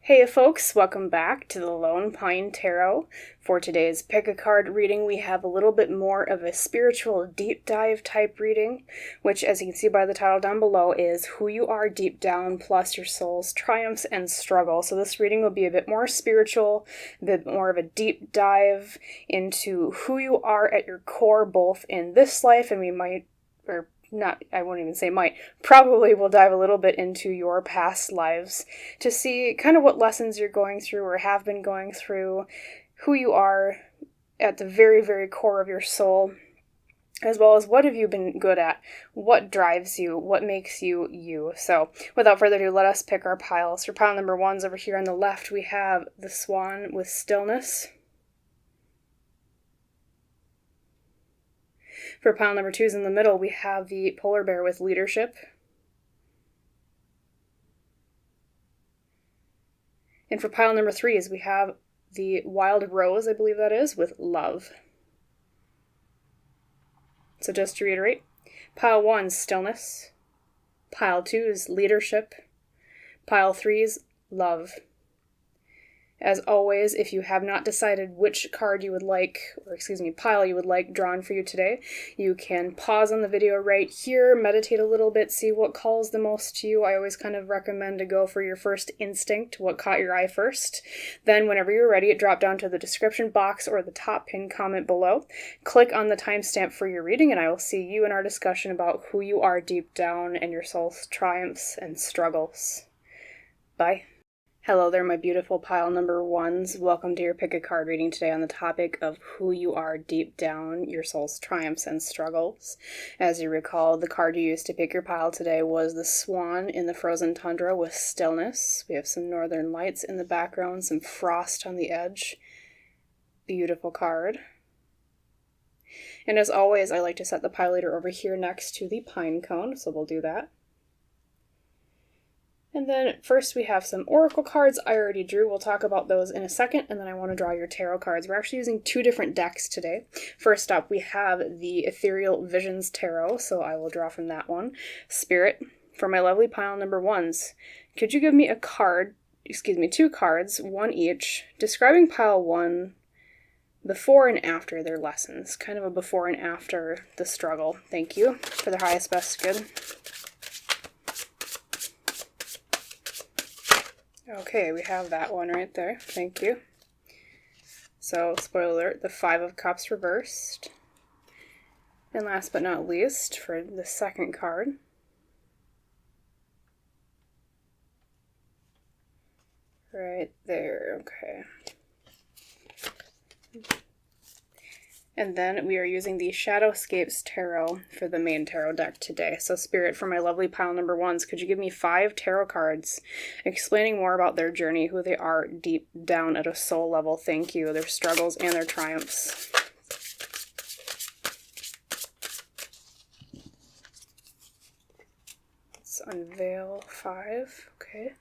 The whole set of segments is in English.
Hey folks, welcome back to the Lone Pine Tarot. For today's pick a card reading, we have a little bit more of a spiritual deep dive type reading, which as you can see by the title down below is Who You Are Deep Down plus Your Soul's Triumphs and Struggle. So this reading will be a bit more spiritual, a bit more of a deep dive into who you are at your core, both in this life and I won't even say might, probably will dive a little bit into your past lives to see kind of what lessons you're going through or have been going through, who you are at the very, very core of your soul, as well as what have you been good at, what drives you, what makes you you. So without further ado, let us pick our piles. For pile number 1's over here on the left, we have the Swan with Stillness. For pile number 2's in the middle, we have the Polar Bear with Leadership. And for pile number 3's, we have the Wild Rose, I believe that is, with Love. So just to reiterate, pile 1's Stillness, pile 2's Leadership, pile 3's Love. As always, if you have not decided which card you would like, pile you would like drawn for you today, you can pause on the video right here, meditate a little bit, see what calls the most to you. I always kind of recommend to go for your first instinct, what caught your eye first. Then whenever you're ready, drop down to the description box or the top pinned comment below. Click on the timestamp for your reading, and I will see you in our discussion about who you are deep down and your soul's triumphs and struggles. Bye. Hello there, my beautiful pile number 1's. Welcome to your pick a card reading today on the topic of who you are deep down, your soul's triumphs and struggles. As you recall, the card you used to pick your pile today was the Swan in the Frozen Tundra with Stillness. We have some northern lights in the background, some frost on the edge. Beautiful card. And as always, I like to set the pile leader over here next to the pine cone, so we'll do that. And then first we have some oracle cards I already drew. We'll talk about those in a second, and then I want to draw your tarot cards. We're actually using 2 different decks today. First up, we have the Ethereal Visions Tarot, so I will draw from that one. Spirit, for my lovely pile number 1's, could you give me 2 cards, one each, describing pile 1 before and after their lessons, kind of a before and after the struggle. Thank you for their highest best good. Okay, we have that one right there. Thank you. So, spoiler alert, the 5 of Cups reversed. And last but not least, for the second card, right there, okay. And then we are using the Shadowscapes Tarot for the main tarot deck today. So Spirit, for my lovely pile number 1's, could you give me 5 tarot cards explaining more about their journey, who they are deep down at a soul level? Thank you. Their struggles and their triumphs. Let's unveil 5. Okay.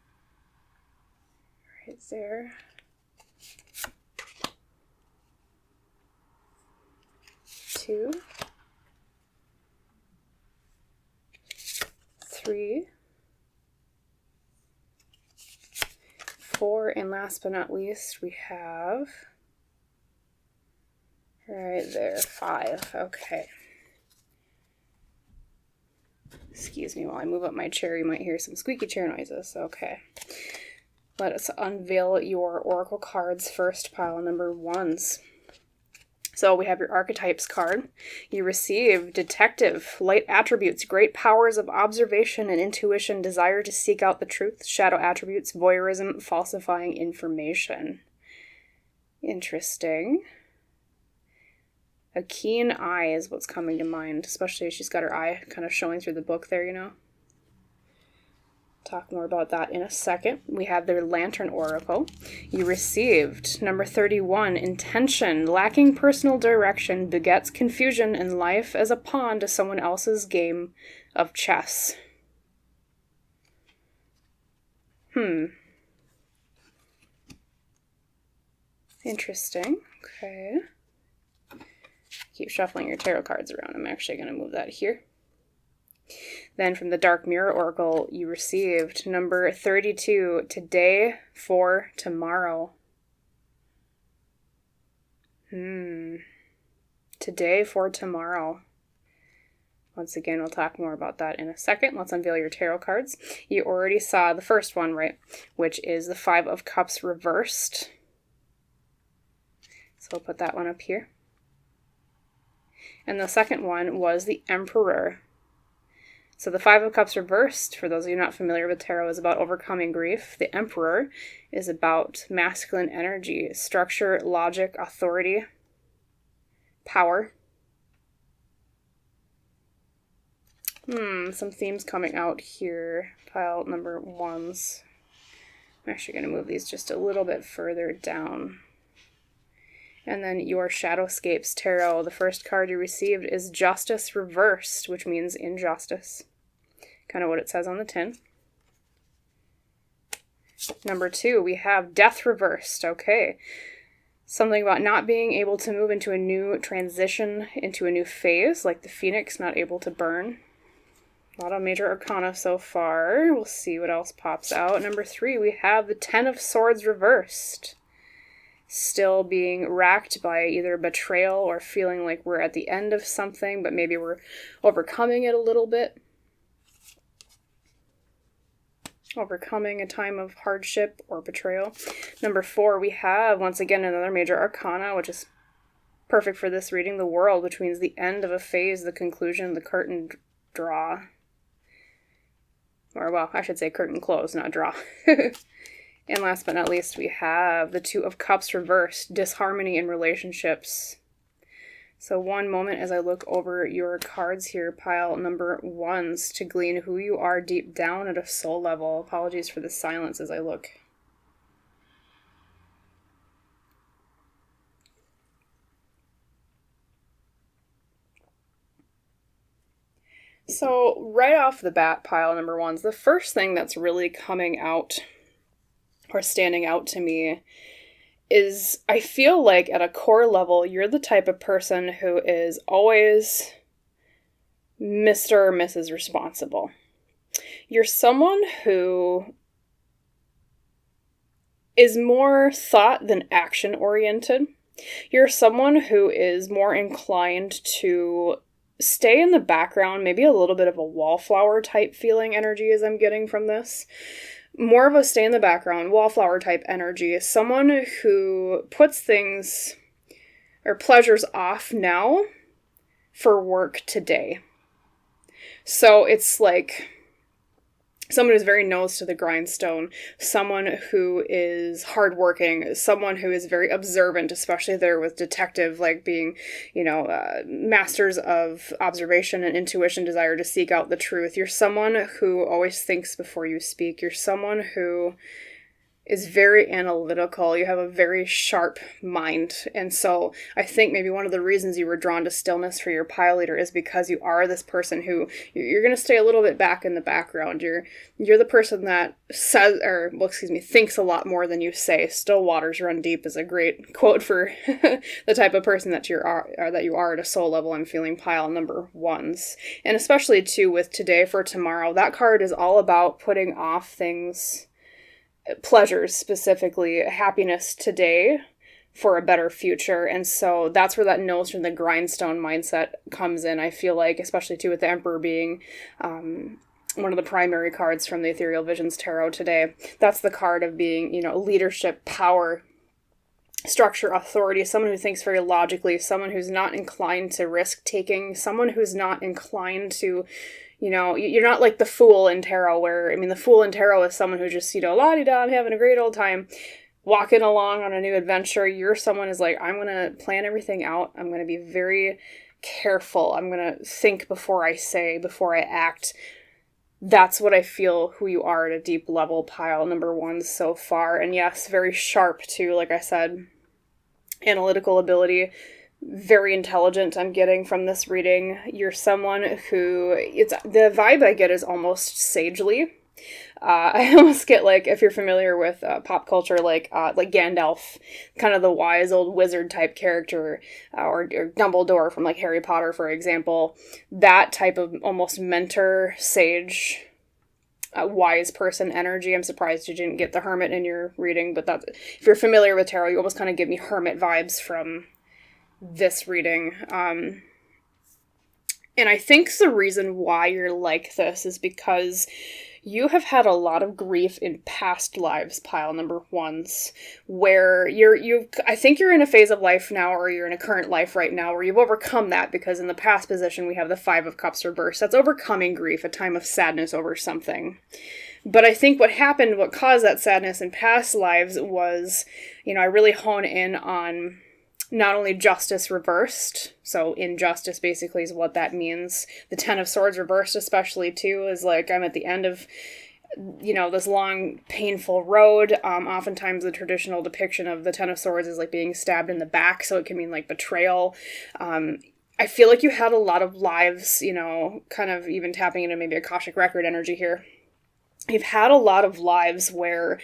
Right there. 2, 3, 4, and last but not least, we have right there 5. Okay. Excuse me while I move up my chair. You might hear some squeaky chair noises. Okay. Let us unveil your oracle cards first, pile number 1's. So we have your Archetypes card. You receive Detective, Light Attributes, Great Powers of Observation and Intuition, Desire to Seek Out the Truth, Shadow Attributes, Voyeurism, Falsifying Information. Interesting. A keen eye is what's coming to mind, especially as she's got her eye kind of showing through the book there, you know. Talk more about that in a second. We have their Lantern Oracle. You received number 31, Intention, lacking personal direction, begets confusion and life as a pawn to someone else's game of chess. Interesting. Okay. Keep shuffling your tarot cards around. I'm actually going to move that here. Then from the Dark Mirror Oracle, you received number 32, today for tomorrow. Today for tomorrow. Once again, we'll talk more about that in a second. Let's unveil your tarot cards. You already saw the first one, right? Which is the Five of Cups reversed. So we'll put that one up here. And the second one was the Emperor. So the Five of Cups reversed, for those of you not familiar with tarot, is about overcoming grief. The Emperor is about masculine energy, structure, logic, authority, power. Some themes coming out here. Pile number ones. I'm actually going to move these just a little bit further down. And then your Shadowscapes Tarot. The first card you received is Justice Reversed, which means injustice. Kind of what it says on the tin. Number 2, we have Death Reversed. Okay. Something about not being able to move into a new transition, into a new phase, like the Phoenix not able to burn. A lot of major arcana so far. We'll see what else pops out. Number 3, we have the Ten of Swords reversed. Still being racked by either betrayal or feeling like we're at the end of something, but maybe we're overcoming it a little bit. Overcoming a time of hardship or betrayal. Number 4, we have, once again, another major arcana, which is perfect for this reading, the World, which means the end of a phase, the conclusion, the curtain draw. Or, well, I should say curtain close, not draw. And last but not least, we have the Two of Cups reversed, disharmony in relationships. So one moment as I look over your cards here, pile number ones, to glean who you are deep down at a soul level. Apologies for the silence as I look. So right off the bat, pile number ones, the first thing that's really coming out or standing out to me is I feel like at a core level, you're the type of person who is always Mr. or Mrs. Responsible. You're someone who is more thought than action oriented. You're someone who is more inclined to stay in the background, maybe a little bit of a wallflower type feeling energy as I'm getting from this. More of a stay in the background, wallflower type energy. Someone who puts things or pleasures off now for work today. So it's like someone who's very nose to the grindstone, someone who is hardworking, someone who is very observant, especially there with detective, like being, masters of observation and intuition, desire to seek out the truth. You're someone who always thinks before you speak. You're someone who is very analytical. You have a very sharp mind. And so I think maybe one of the reasons you were drawn to Stillness for your pile leader is because you are this person who you're going to stay a little bit back in the background. You're the person that thinks a lot more than you say. Still waters run deep is a great quote for the type of person that you are at a soul level. I'm feeling pile number ones. And especially too with Today for Tomorrow, that card is all about putting off things, pleasures, specifically happiness today for a better future. And so that's where that nose from the grindstone mindset comes in. I feel like, especially too with the Emperor being one of the primary cards from the Ethereal Visions Tarot today, that's the card of being, leadership, power, structure, authority, someone who thinks very logically, someone who's not inclined to risk taking, someone who's not inclined to, you're not like the Fool in tarot where, the Fool in tarot is someone who just, la-di-da, I'm having a great old time, walking along on a new adventure. You're someone who's like, I'm going to plan everything out. I'm going to be very careful. I'm going to think before I say, before I act. That's what I feel who you are at a deep level, pile number one so far. And yes, very sharp too, like I said, analytical ability, very intelligent I'm getting from this reading. You're someone who, the vibe I get is almost sagely. I almost get like, if you're familiar with pop culture, like Gandalf, kind of the wise old wizard type character, or Dumbledore from like Harry Potter, for example, that type of almost mentor, sage, wise person energy. I'm surprised you didn't get the hermit in your reading, but that's, if you're familiar with tarot, you almost kind of give me hermit vibes from this reading. And I think the reason why you're like this is because you have had a lot of grief in past lives, pile number ones, where I think you're in a phase of life now, or you're in a current life right now, where you've overcome that, because in the past position we have the Five of Cups reversed. That's overcoming grief, a time of sadness over something. But I think what happened, what caused that sadness in past lives was, I really hone in on not only justice reversed, so injustice basically is what that means. The Ten of Swords reversed especially too is like, I'm at the end of, this long, painful road. Oftentimes the traditional depiction of the Ten of Swords is like being stabbed in the back, so it can mean like betrayal. I feel like you had a lot of lives, kind of even tapping into maybe Akashic Record energy here. You've had a lot of lives where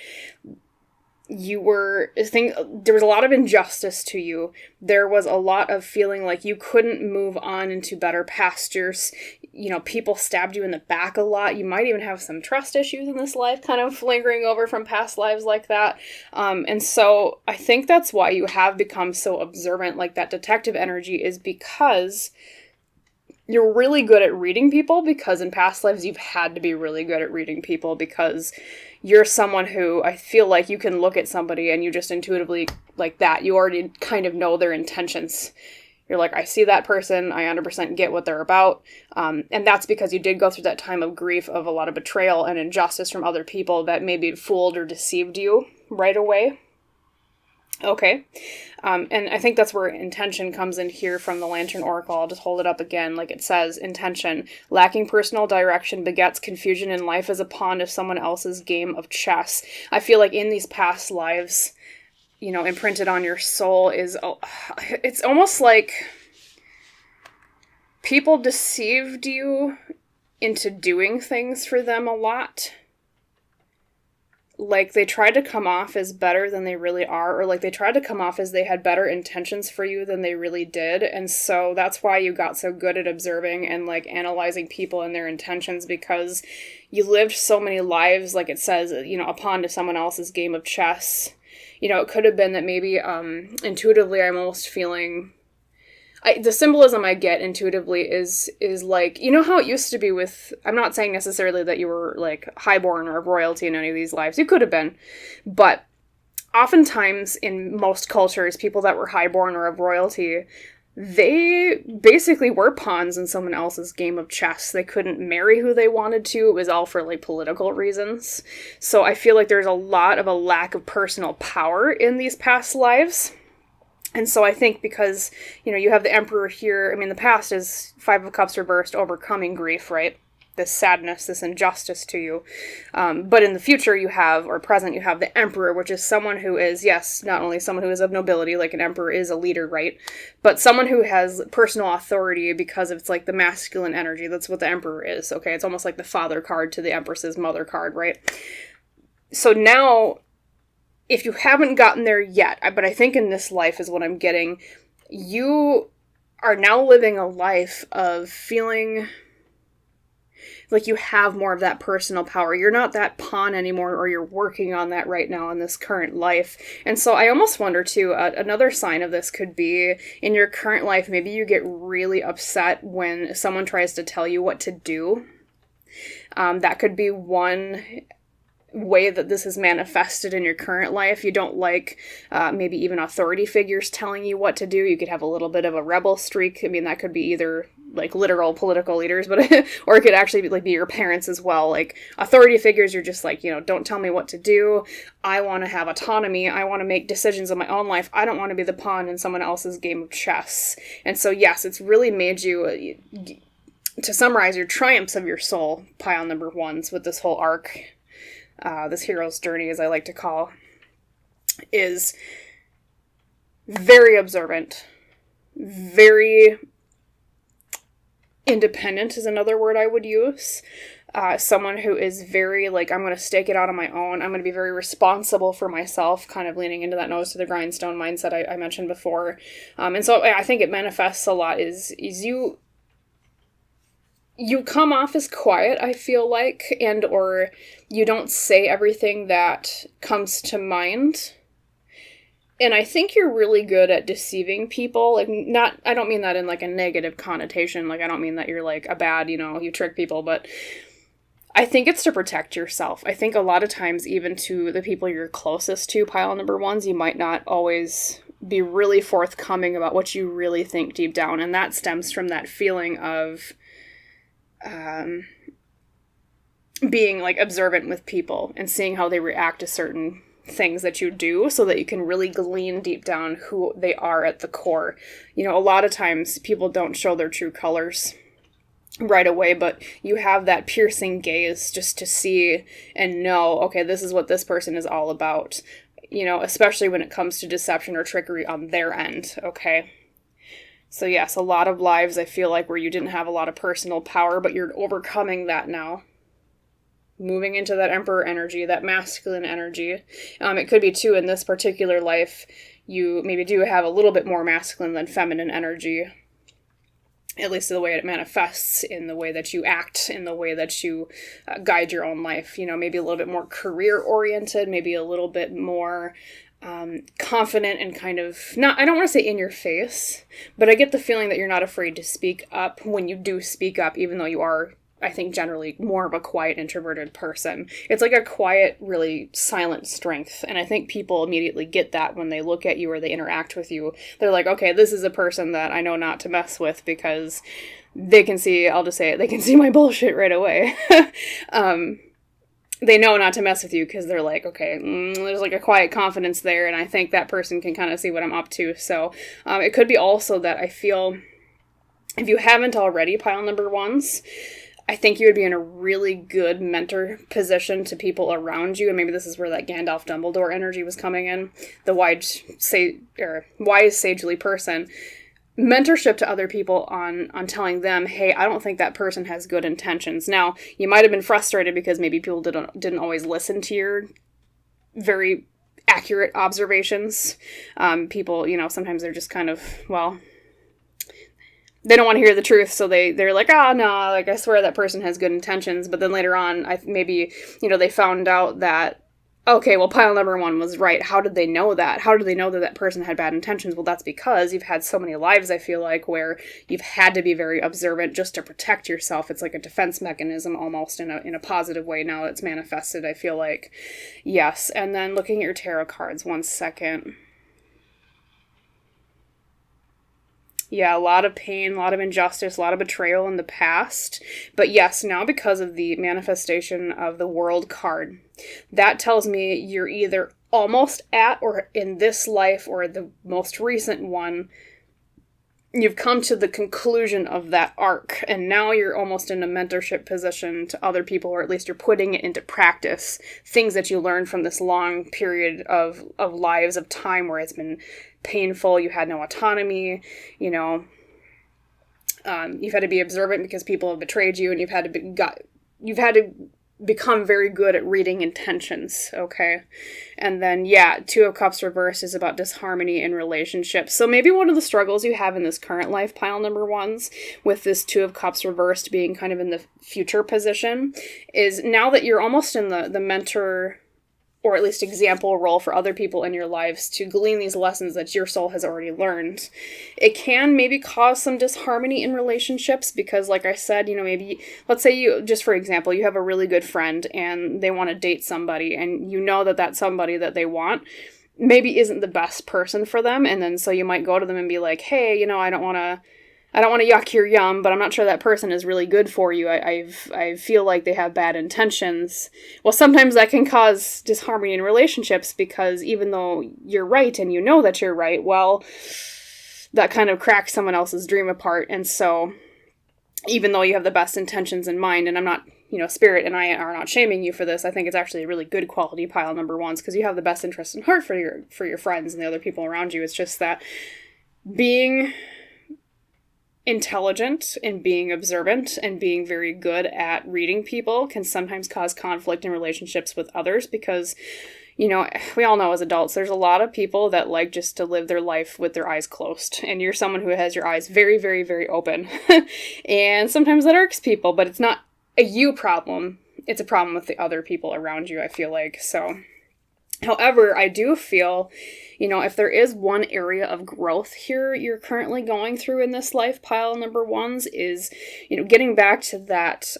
there was a lot of injustice to you. There was a lot of feeling like you couldn't move on into better pastures. People stabbed you in the back a lot. You might even have some trust issues in this life kind of lingering over from past lives like that. And so I think that's why you have become so observant, like that detective energy, is because you're really good at reading people, because in past lives you've had to be really good at reading people, because you're someone who, I feel like you can look at somebody and you just intuitively, like that, you already kind of know their intentions. You're like, I see that person, I 100% get what they're about. And that's because you did go through that time of grief, of a lot of betrayal and injustice from other people that maybe fooled or deceived you right away. Okay. And I think that's where intention comes in here from the Lantern Oracle. I'll just hold it up again. Like it says, intention. Lacking personal direction begets confusion in life as a pawn of someone else's game of chess. I feel like in these past lives, imprinted on your soul is, it's almost like people deceived you into doing things for them a lot. Like, they tried to come off as better than they really are, or like they tried to come off as they had better intentions for you than they really did. And so that's why you got so good at observing and like analyzing people and their intentions, because you lived so many lives, like it says, a pawn to someone else's game of chess. It could have been that maybe intuitively I'm almost feeling, the symbolism I get intuitively is like, how it used to be with, I'm not saying necessarily that you were like highborn or of royalty in any of these lives. You could have been. But oftentimes in most cultures, people that were highborn or of royalty, they basically were pawns in someone else's game of chess. They couldn't marry who they wanted to. It was all for like political reasons. So I feel like there's a lot of a lack of personal power in these past lives. And so I think because, you have the Emperor here, the past is Five of Cups reversed, overcoming grief, right? This sadness, this injustice to you. But in the future you have the Emperor, which is someone who is, yes, not only someone who is of nobility, like an emperor is a leader, right? But someone who has personal authority because it's like the masculine energy. That's what the Emperor is, okay? It's almost like the father card to the Empress's mother card, right? So now, if you haven't gotten there yet, but I think in this life is what I'm getting, you are now living a life of feeling like you have more of that personal power. You're not that pawn anymore, or you're working on that right now in this current life. And so I almost wonder too, another sign of this could be in your current life, maybe you get really upset when someone tries to tell you what to do. That could be one way that this is manifested in your current life. You don't like maybe even authority figures telling you what to do. You could have a little bit of a rebel streak. That could be either like literal political leaders, but or it could actually be your parents as well. Like authority figures, you're just like, don't tell me what to do. I want to have autonomy. I want to make decisions in my own life. I don't want to be the pawn in someone else's game of chess. And so yes, it's really made you, to summarize your triumphs of your soul, pile number ones with this whole arc. This hero's journey, as I like to call, is very observant, very independent is another word I would use. someone who is very, like, I'm going to stake it out on my own. I'm going to be very responsible for myself, kind of leaning into that nose to the grindstone mindset I mentioned before. And so I think it manifests a lot is you come off as quiet, I feel like, and or you don't say everything that comes to mind. And I think you're really good at deceiving people. Like, I don't mean that in, like, a negative connotation. Like, I don't mean that you're, like, a bad, you trick people, but I think it's to protect yourself. I think a lot of times, even to the people you're closest to, pile number ones, you might not always be really forthcoming about what you really think deep down. And that stems from that feeling of being, like, observant with people and seeing how they react to certain things that you do, so that you can really glean deep down who they are at the core. A lot of times people don't show their true colors right away, but you have that piercing gaze just to see and know, okay, this is what this person is all about, especially when it comes to deception or trickery on their end, okay? So yes, a lot of lives I feel like where you didn't have a lot of personal power, but you're overcoming that now. Moving into that Emperor energy, that masculine energy. It could be, too, in this particular life, you maybe do have a little bit more masculine than feminine energy. At least the way it manifests, in the way that you act, in the way that you guide your own life. Maybe a little bit more career-oriented, maybe a little bit more confident and kind of, I don't want to say in your face, but I get the feeling that you're not afraid to speak up when you do speak up, even though you are, I think, generally more of a quiet, introverted person. It's like a quiet, really silent strength. And I think people immediately get that when they look at you or they interact with you. They're like, okay, this is a person that I know not to mess with, because they can see, I'll just say it, they can see my bullshit right away. They know not to mess with you because they're like, okay, there's like a quiet confidence there. And I think that person can kind of see what I'm up to. So it could be also that I feel, if you haven't already, pile number ones, I think you would be in a really good mentor position to people around you. And maybe this is where that Gandalf Dumbledore energy was coming in. The wise, sagely person. Mentorship to other people on telling them, hey, I don't think that person has good intentions. Now, you might have been frustrated because maybe people didn't always listen to your very accurate observations. People, sometimes they're just kind of, well, they don't want to hear the truth, so they're like, oh, no, like, I swear that person has good intentions. But then later on, maybe, they found out that, okay, well, pile number one was right. How did they know that? How did they know that that person had bad intentions? Well, that's because you've had so many lives, I feel like, where you've had to be very observant just to protect yourself. It's like a defense mechanism almost in a positive way now it's manifested, I feel like. Yes, and then looking at your tarot cards, one second. Yeah, a lot of pain, a lot of injustice, a lot of betrayal in the past. But yes, now because of the manifestation of the World card, that tells me you're either almost at, or in this life, or the most recent one, you've come to the conclusion of that arc, and now you're almost in a mentorship position to other people, or at least you're putting it into practice, things that you learned from this long period of lives of time where it's been painful, you had no autonomy, you've had to be observant because people have betrayed you, and you've had to become very good at reading intentions, okay? And then, Two of Cups reversed is about disharmony in relationships. So maybe one of the struggles you have in this current life, pile number ones, with this Two of Cups reversed being kind of in the future position, is now that you're almost in the mentor, or at least example role for other people in your lives to glean these lessons that your soul has already learned. It can maybe cause some disharmony in relationships because, like I said, maybe, let's say you, just for example, you have a really good friend and they want to date somebody, and you know that that somebody that they want maybe isn't the best person for them, and then so you might go to them and be like, hey, I don't want to yuck your yum, but I'm not sure that person is really good for you. I feel like they have bad intentions. Well, sometimes that can cause disharmony in relationships because even though you're right and you know that you're right, well, that kind of cracks someone else's dream apart. And so even though you have the best intentions in mind, and I'm not, Spirit and I are not shaming you for this, I think it's actually a really good quality pile number ones because you have the best interest in heart for your friends and the other people around you. It's just that being intelligent and being observant and being very good at reading people can sometimes cause conflict in relationships with others because, you know, we all know as adults, there's a lot of people that like just to live their life with their eyes closed. And you're someone who has your eyes very, very, very open. And sometimes that irks people, but it's not a you problem. It's a problem with the other people around you, I feel like. So, however, I do feel, you know, if there is one area of growth here you're currently going through in this life, pile number ones, is, you know, getting back to that,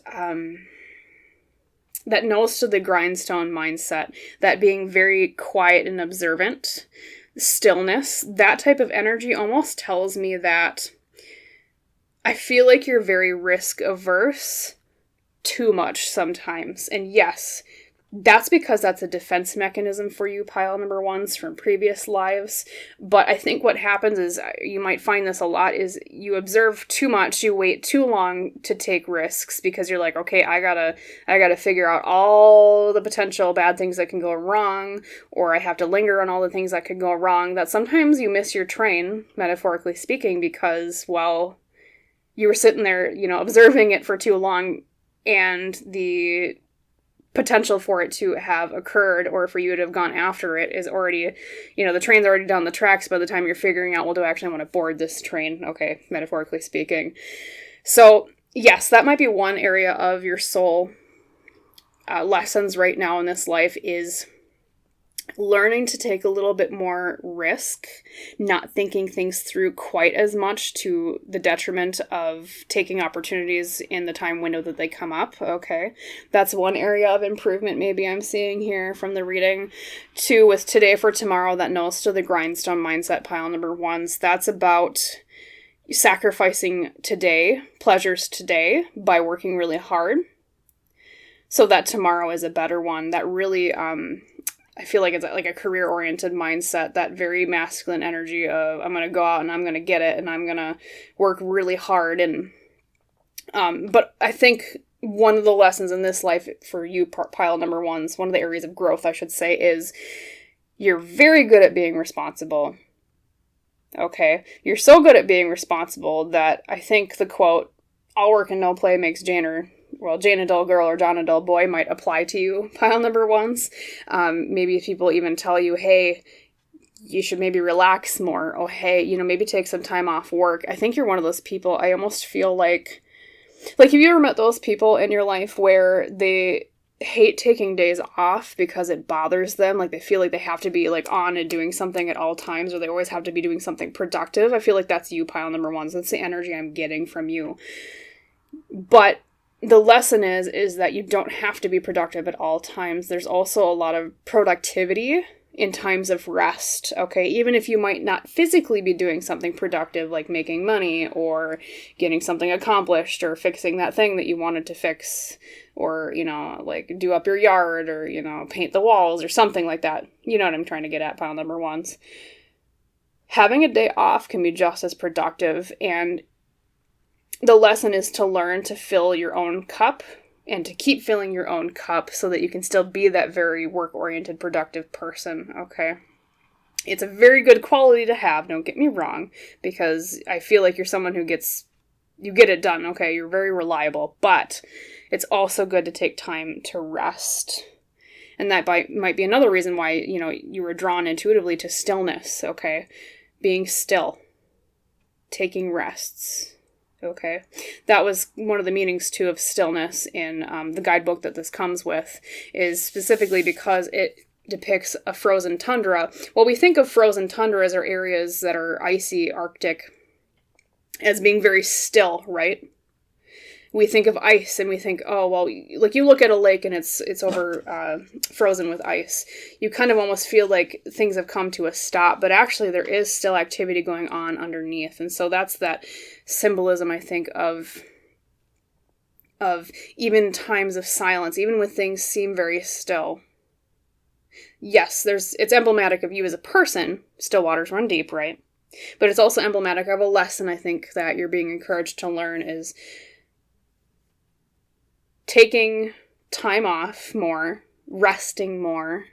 that nose to the grindstone mindset, that being very quiet and observant, stillness, that type of energy almost tells me that I feel like you're very risk averse too much sometimes. And yes, that's because that's a defense mechanism for you, pile number ones, from previous lives. But I think what happens is, you might find this a lot, is you observe too much, you wait too long to take risks because you're like, okay, I gotta figure out all the potential bad things that can go wrong, or I have to linger on all the things that could go wrong, that sometimes you miss your train, metaphorically speaking, because, well, you were sitting there, you know, observing it for too long, and the potential for it to have occurred or for you to have gone after it is already, you know, the train's already down the tracks by the time you're figuring out, well, do I actually want to board this train? Okay, metaphorically speaking. So, yes, that might be one area of your soul lessons right now in this life, is learning to take a little bit more risk, not thinking things through quite as much to the detriment of taking opportunities in the time window that they come up. Okay, that's one area of improvement maybe I'm seeing here from the reading. 2, with today for tomorrow, that nose to the grindstone mindset, pile number ones, that's about sacrificing today, pleasures today, by working really hard, so that tomorrow is a better one. That really, I feel like it's like a career-oriented mindset, that very masculine energy of, I'm going to go out and I'm going to get it and I'm going to work really hard. And but I think one of the lessons in this life for you, pile number ones, one of the areas of growth, I should say, is you're very good at being responsible. Okay? You're so good at being responsible that I think the quote, all work and no play makes Jane a dull girl or John a dull boy, might apply to you, pile number ones. Maybe if people even tell you, hey, you should maybe relax more. Oh, hey, you know, maybe take some time off work. I think you're one of those people, I almost feel like, have you ever met those people in your life where they hate taking days off because it bothers them? Like, they feel like they have to be like on and doing something at all times, or they always have to be doing something productive. I feel like that's you, pile number ones. That's the energy I'm getting from you. But the lesson is that you don't have to be productive at all times. There's also a lot of productivity in times of rest, okay? Even if you might not physically be doing something productive, like making money or getting something accomplished or fixing that thing that you wanted to fix, or, you know, like do up your yard, or, you know, paint the walls or something like that. You know what I'm trying to get at, pile number ones. Having a day off can be just as productive, and the lesson is to learn to fill your own cup and to keep filling your own cup so that you can still be that very work-oriented, productive person, okay? It's a very good quality to have, don't get me wrong, because I feel like you're someone who you get it done, okay? You're very reliable, but it's also good to take time to rest. And that might be another reason why, you know, you were drawn intuitively to stillness, okay? Being still. Taking rests. Okay, that was one of the meanings, too, of stillness in the guidebook that this comes with, is specifically because it depicts a frozen tundra. Well, we think of frozen tundras or areas that are icy, Arctic, as being very still, right? We think of ice and we think, oh, well, like you look at a lake and it's over frozen with ice. You kind of almost feel like things have come to a stop, but actually there is still activity going on underneath. And so that's that symbolism, I think, of even times of silence, even when things seem very still. Yes, it's emblematic of you as a person. Still waters run deep, right? But it's also emblematic of a lesson, I think, that you're being encouraged to learn, is taking time off more, resting more,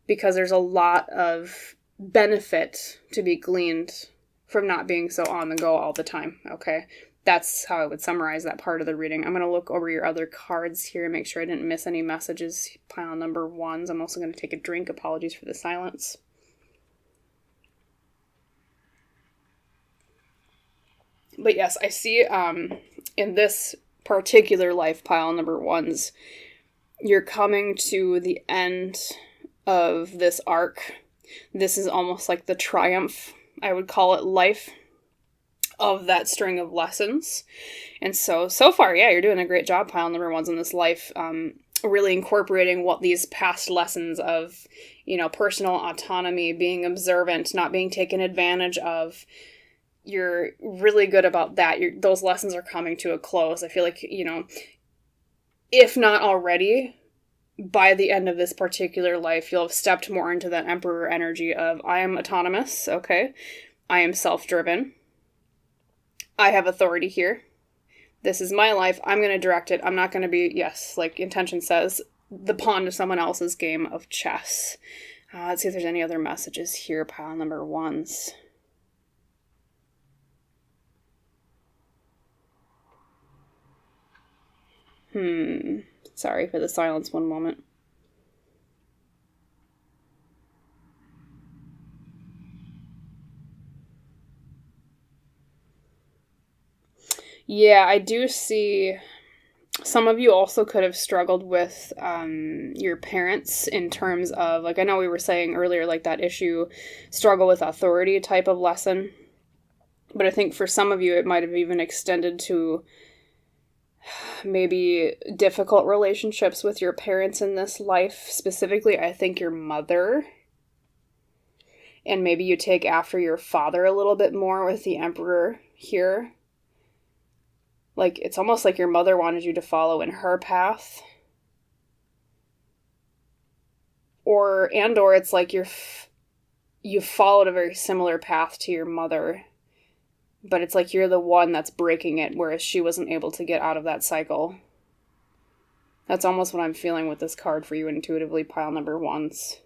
because there's a lot of benefit to be gleaned from not being so on the go all the time, okay? That's how I would summarize that part of the reading. I'm going to look over your other cards here and make sure I didn't miss any messages. Pile number 1s. I'm also going to take a drink. Apologies for the silence. But yes, I see in this particular life, pile number 1s, you're coming to the end of this arc. This is almost like the triumph, I would call it, life of that string of lessons. And so far, yeah, you're doing a great job, pile number 1s, in this life, really incorporating what these past lessons of, personal autonomy, being observant, not being taken advantage of. You're really good about that. Those lessons are coming to a close. I feel like, if not already, by the end of this particular life, you'll have stepped more into that Emperor energy of, I am autonomous, okay? I am self-driven. I have authority here. This is my life. I'm going to direct it. I'm not going to be, yes, like intention says, the pawn to someone else's game of chess. Let's see if there's any other messages here, pile number 1s. Sorry for the silence, one moment. Yeah, I do see some of you also could have struggled with your parents in terms of, like, I know we were saying earlier, like that issue, struggle with authority type of lesson. But I think for some of you, it might have even extended to maybe difficult relationships with your parents in this life. Specifically, I think your mother. And maybe you take after your father a little bit more with the Emperor here. Like, it's almost like your mother wanted you to follow in her path. Or it's like you've followed a very similar path to your mother. But it's like you're the one that's breaking it, whereas she wasn't able to get out of that cycle. That's almost what I'm feeling with this card for you intuitively, pile number 1s.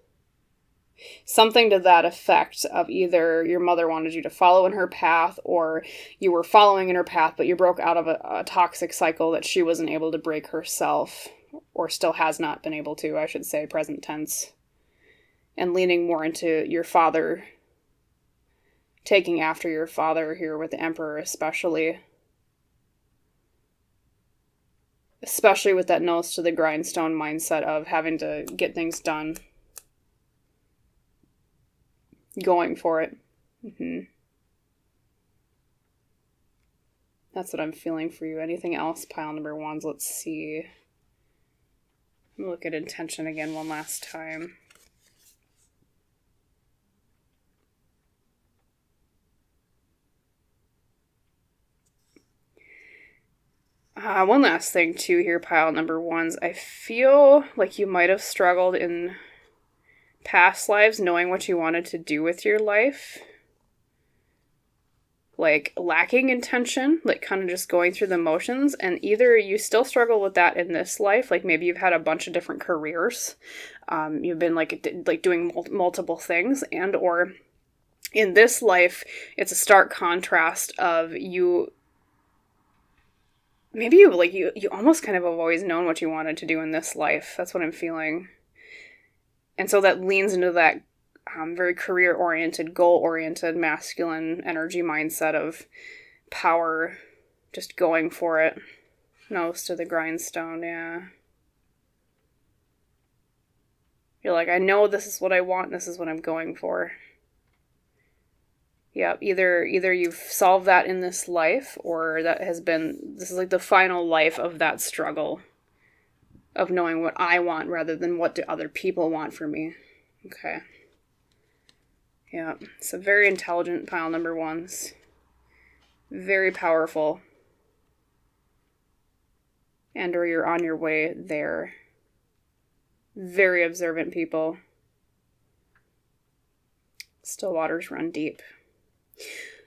Something to that effect of either your mother wanted you to follow in her path, or you were following in her path, but you broke out of a toxic cycle that she wasn't able to break herself, or still has not been able to, I should say, present tense. And leaning more into your father, taking after your father here with the Emperor especially. Especially with that nose to the grindstone mindset of having to get things done. Going for it. That's what I'm feeling for you. Anything else, pile number 1s? Let's see. Let me look at intention again one last time. One last thing, too, here, pile number 1s. I feel like you might have struggled in past lives knowing what you wanted to do with your life. Like, lacking intention, like kind of just going through the motions, and either you still struggle with that in this life, like maybe you've had a bunch of different careers, you've been like doing multiple things, and or in this life, it's a stark contrast of you almost kind of have always known what you wanted to do in this life. That's what I'm feeling. And so that leans into that very career-oriented, goal-oriented, masculine energy mindset of power, just going for it. Nose to the grindstone, yeah. You're like, I know this is what I want, and this is what I'm going for. Yeah, either you've solved that in this life, or this is like the final life of that struggle of knowing what I want rather than what do other people want for me. Okay. Yeah, so very intelligent, pile number 1s. Very powerful. And or you're on your way there. Very observant people. Still waters run deep.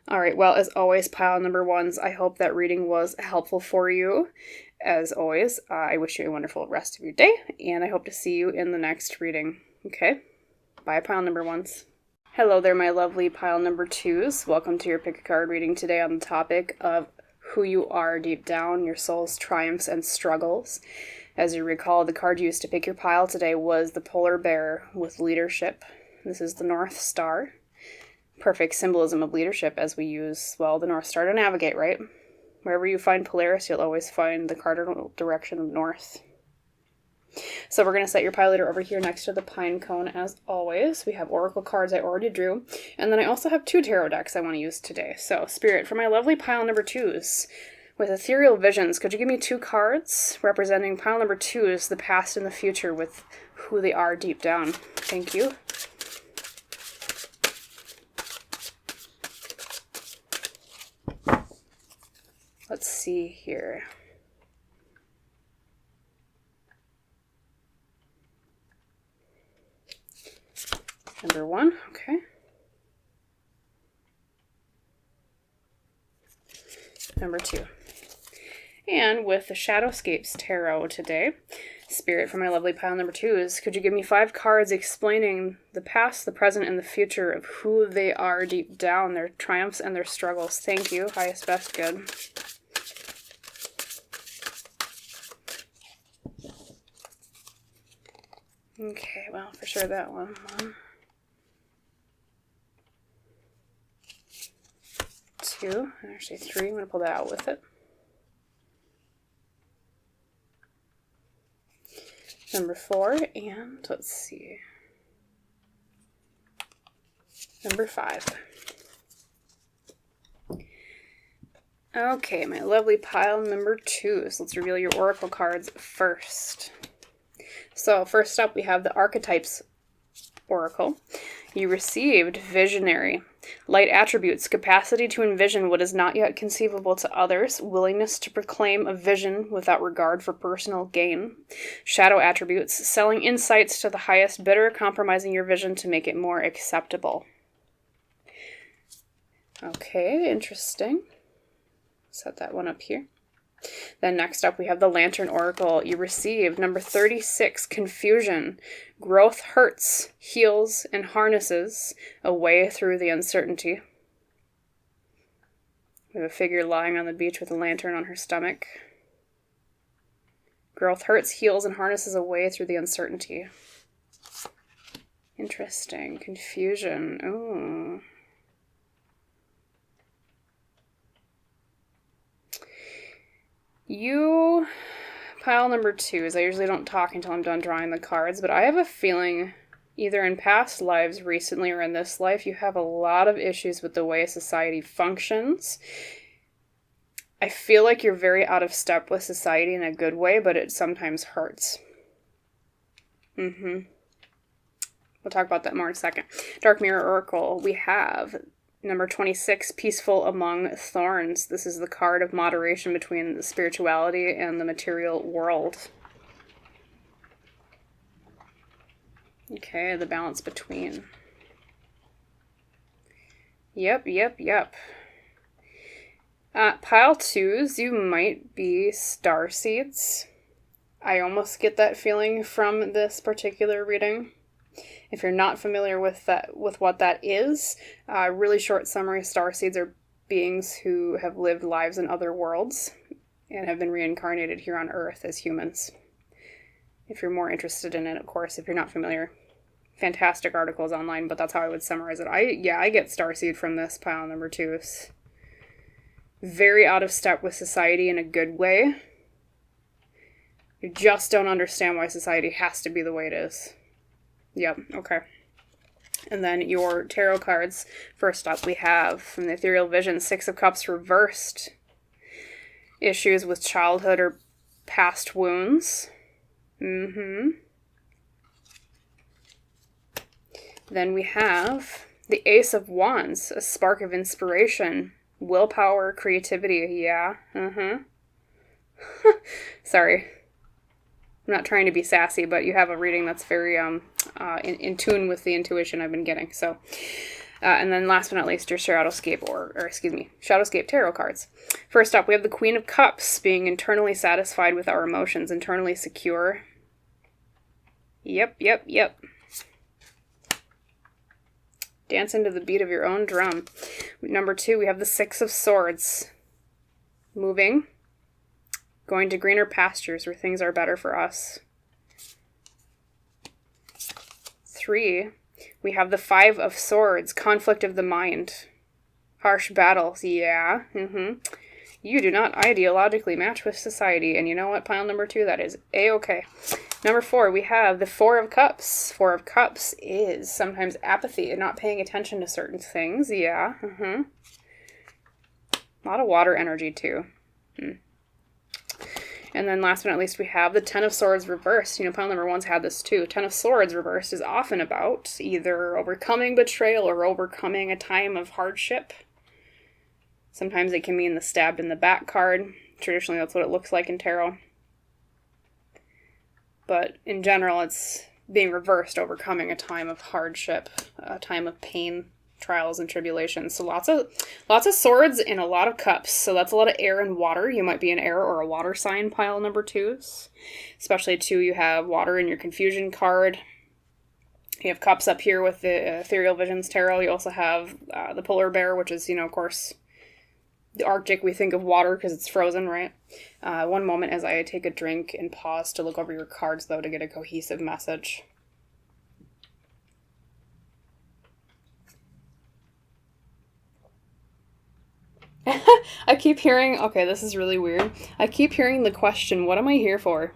All right, well, as always, pile number 1s, I hope that reading was helpful for you. As always, I wish you a wonderful rest of your day, and I hope to see you in the next reading. Okay? Bye, pile number 1s. Hello there, my lovely pile number twos. Welcome to your pick a card reading today on the topic of who you are deep down, your soul's triumphs and struggles. As you recall, the card used to pick your pile today was the polar bear with leadership. This is the North Star. Perfect symbolism of leadership as we use, well, the North Star to navigate, right? Wherever you find Polaris, you'll always find the cardinal direction of north. So we're going to set your pile leader over here next to the pine cone as always. We have oracle cards I already drew. And then I also have 2 tarot decks I want to use today. So Spirit, for my lovely pile number 2s, with Ethereal Visions, could you give me 2 cards representing pile number 2s, the past and the future, with who they are deep down? Thank you. Let's see here. Number 1, okay. Number 2. And with the Shadowscapes Tarot today, Spirit, for my lovely pile number 2s, could you give me 5 cards explaining the past, the present, and the future of who they are deep down, their triumphs and their struggles? Thank you. Highest, best, good. Okay, well, for sure that one. 2, and actually 3. I'm going to pull that out with it. Number 4, and let's see. Number 5. Okay, my lovely pile number 2s. Let's reveal your oracle cards first. So first up, we have the Archetypes Oracle. You received Visionary. Light attributes, capacity to envision what is not yet conceivable to others, willingness to proclaim a vision without regard for personal gain. Shadow attributes, selling insights to the highest bidder, compromising your vision to make it more acceptable. Okay, interesting. Set that one up here. Then next up we have the Lantern Oracle. You received number 36, Confusion. Growth hurts, heals, and harnesses a way through the uncertainty. We have a figure lying on the beach with a lantern on her stomach. Growth hurts, heals, and harnesses a way through the uncertainty. Interesting. Confusion. Ooh. You, pile number 2s, I usually don't talk until I'm done drawing the cards, but I have a feeling either in past lives recently or in this life, you have a lot of issues with the way society functions. I feel like you're very out of step with society in a good way, but it sometimes hurts. We'll talk about that more in a second. Dark Mirror Oracle, we have number 26, Peaceful Among Thorns. This is the card of moderation between the spirituality and the material world. Okay, the balance between. Yep. Pile 2s, you might be starseeds. I almost get that feeling from this particular reading. If you're not familiar with what that is, really short summary, starseeds are beings who have lived lives in other worlds and have been reincarnated here on Earth as humans. If you're more interested in it, of course. If you're not familiar, fantastic articles online, but that's how I would summarize it. I get starseed from this pile number 2s. Very out of step with society in a good way. You just don't understand why society has to be the way it is. Yep, okay. And then your tarot cards. First up, we have from the Ethereal Vision, 6 of Cups reversed. Issues with childhood or past wounds. Then we have the Ace of Wands, a spark of inspiration. Willpower, creativity, yeah. Sorry. I'm not trying to be sassy, but you have a reading that's very in tune with the intuition I've been getting. So, and then last but not least, your Shadowscape Shadowscape Tarot cards. First up, we have the Queen of Cups, being internally satisfied with our emotions, internally secure. Yep. Dancing to the beat of your own drum. Number 2, we have the Six of Swords. Moving. Going to greener pastures where things are better for us. 3, we have the Five of Swords. Conflict of the mind. Harsh battles. Yeah. You do not ideologically match with society. And you know what, pile number 2? That is A-okay. Number 4, we have the Four of Cups. Four of Cups is sometimes apathy and not paying attention to certain things. Yeah. A lot of water energy, too. And then last but not least, we have the Ten of Swords reversed. Pile number 1's had this too. Ten of Swords reversed is often about either overcoming betrayal or overcoming a time of hardship. Sometimes it can mean the stabbed in the back card. Traditionally, that's what it looks like in tarot. But in general, it's being reversed, overcoming a time of hardship, a time of pain, trials and tribulations. So lots of swords and a lot of cups. So that's a lot of air and water. You might be an air or a water sign, pile number 2s. Especially 2, you have water in your confusion card. You have cups up here with the Ethereal Visions Tarot. You also have the polar bear, which is, of course, the Arctic. We think of water because it's frozen, right? One moment as I take a drink and pause to look over your cards, though, to get a cohesive message. I keep hearing, okay, this is really weird. I keep hearing the question, what am I here for?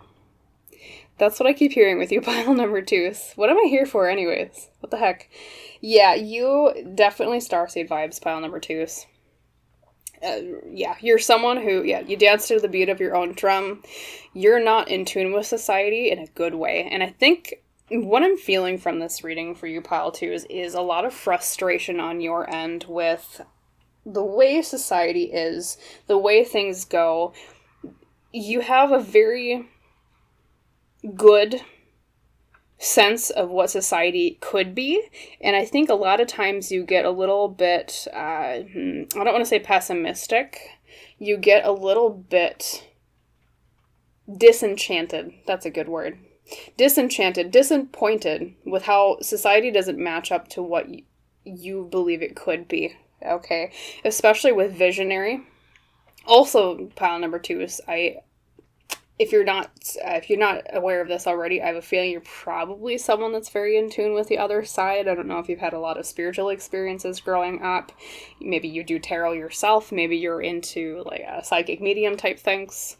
That's what I keep hearing with you, pile number 2s. What am I here for anyways? What the heck? Yeah, you definitely starseed vibes, pile number 2s. Yeah, you're someone who, you dance to the beat of your own drum. You're not in tune with society in a good way. And I think what I'm feeling from this reading for you, pile 2s, is a lot of frustration on your end with the way society is, the way things go. You have a very good sense of what society could be, and I think a lot of times you get a little bit, I don't want to say pessimistic, you get a little bit disenchanted, that's a good word, disenchanted, disappointed with how society doesn't match up to what you believe it could be. Okay, especially with visionary. Also, pile number 2s, if you're not aware of this already, I have a feeling you're probably someone that's very in tune with the other side. I don't know if you've had a lot of spiritual experiences growing up. Maybe you do tarot yourself. Maybe you're into like psychic medium type things.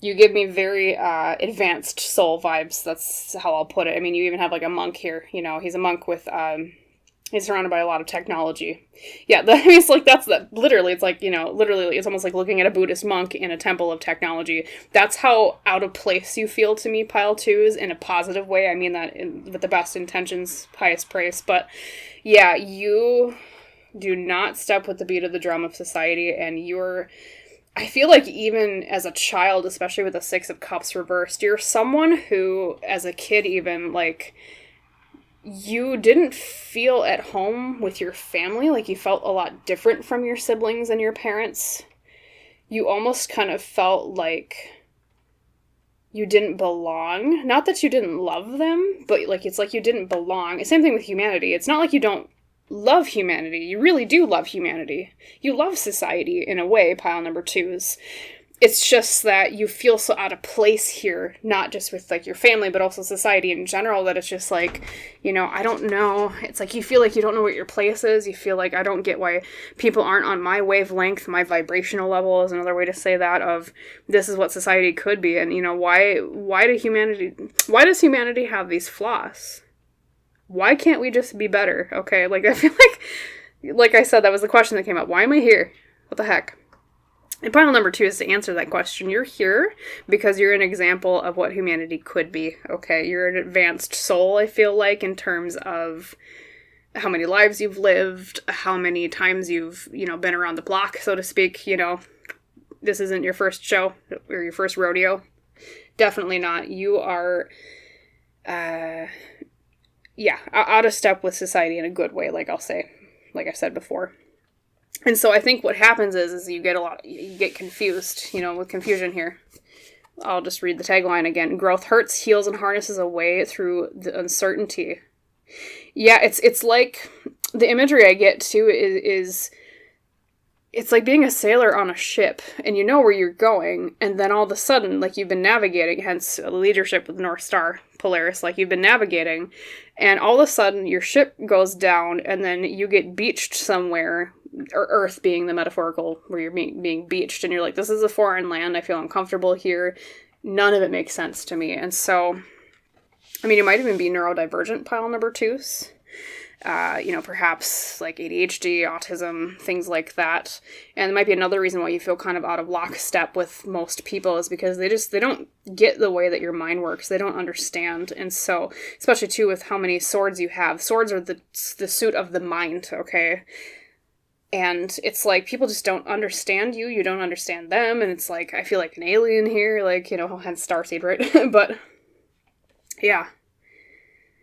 You give me very advanced soul vibes. That's how I'll put it. I mean, you even have like a monk here. He's a monk with he's surrounded by a lot of technology. Yeah, it's like, literally, it's like, literally, it's almost like looking at a Buddhist monk in a temple of technology. That's how out of place you feel to me, pile 2s, in a positive way. I mean that with the best intentions, highest praise. But yeah, you do not step with the beat of the drum of society, and I feel like even as a child, especially with the Six of Cups reversed, you're someone who, as a kid even, like, you didn't feel at home with your family. Like, you felt a lot different from your siblings and your parents. You almost kind of felt like you didn't belong. Not that you didn't love them, but like it's like you didn't belong. Same thing with humanity. It's not like you don't love humanity. You really do love humanity. You love society in a way, pile number 2s. It's just that you feel so out of place here, not just with, like, your family, but also society in general, that it's just like, I don't know. It's like you feel like you don't know what your place is. You feel like, I don't get why people aren't on my wavelength. My vibrational level is another way to say that, of this is what society could be. And, why does humanity have these flaws? Why can't we just be better? Okay, like, I feel like I said, that was the question that came up. Why am I here? What the heck? And pile number 2 is to answer that question. You're here because you're an example of what humanity could be, okay? You're an advanced soul, I feel like, in terms of how many lives you've lived, how many times you've, been around the block, so to speak. This isn't your first show or your first rodeo. Definitely not. You are, out of step with society in a good way, like I've said before. And so I think what happens is you get confused, with confusion here. I'll just read the tagline again. Growth hurts, heals, and harnesses a way through the uncertainty. Yeah, it's like, the imagery I get too is it's like being a sailor on a ship, and you know where you're going, and then all of a sudden, like, you've been navigating, hence leadership with North Star, Polaris, like, you've been navigating, and all of a sudden, your ship goes down, and then you get beached somewhere, or Earth being the metaphorical, where you're being beached, and you're like, this is a foreign land, I feel uncomfortable here, none of it makes sense to me, and so, I mean, it might even be neurodivergent pile number 2s. Perhaps like ADHD, autism, things like that. And it might be another reason why you feel kind of out of lockstep with most people is because they don't get the way that your mind works. They don't understand. And so, especially too with how many swords you have, swords are the suit of the mind, okay? And it's like, people just don't understand you. You don't understand them. And it's like, I feel like an alien here, like, hence Starseed, right? But yeah.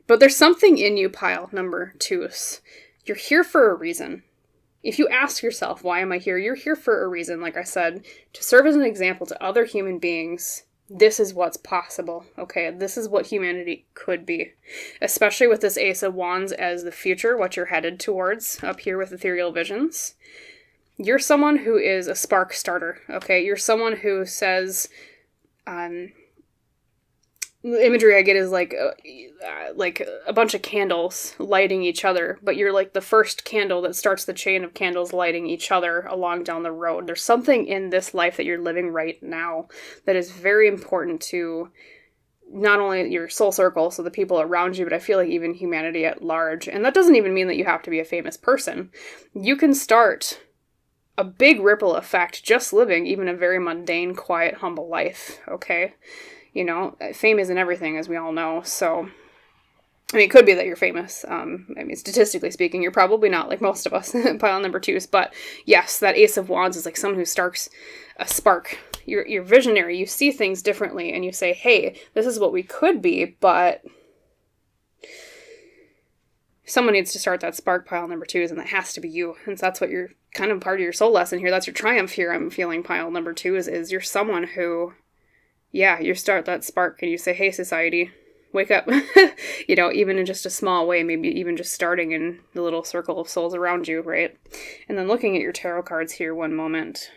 But there's something in you, pile number 2s. You're here for a reason. If you ask yourself, why am I here? You're here for a reason, like I said, to serve as an example to other human beings. This is what's possible, okay? This is what humanity could be. Especially with this Ace of Wands as the future, what you're headed towards up here with Ethereal Visions. You're someone who is a spark starter, okay? You're someone who says, the imagery I get is like a bunch of candles lighting each other, but you're like the first candle that starts the chain of candles lighting each other along down the road. There's something in this life that you're living right now that is very important to not only your soul circle, so the people around you, but I feel like even humanity at large. And that doesn't even mean that you have to be a famous person. You can start a big ripple effect just living even a very mundane, quiet, humble life, okay? Fame isn't everything, as we all know, so, I mean, it could be that you're famous. Statistically speaking, you're probably not, like most of us, pile number 2s, but yes, that Ace of Wands is like someone who starts a spark. You're visionary, you see things differently, and you say, hey, this is what we could be, but someone needs to start that spark, pile number 2s, and that has to be you, and so that's what you're, kind of part of your soul lesson here, that's your triumph here, I'm feeling, pile number 2, is you're someone who, yeah, you start that spark and you say, hey, society, wake up. Even in just a small way, maybe even just starting in the little circle of souls around you, right? And then looking at your tarot cards here one moment.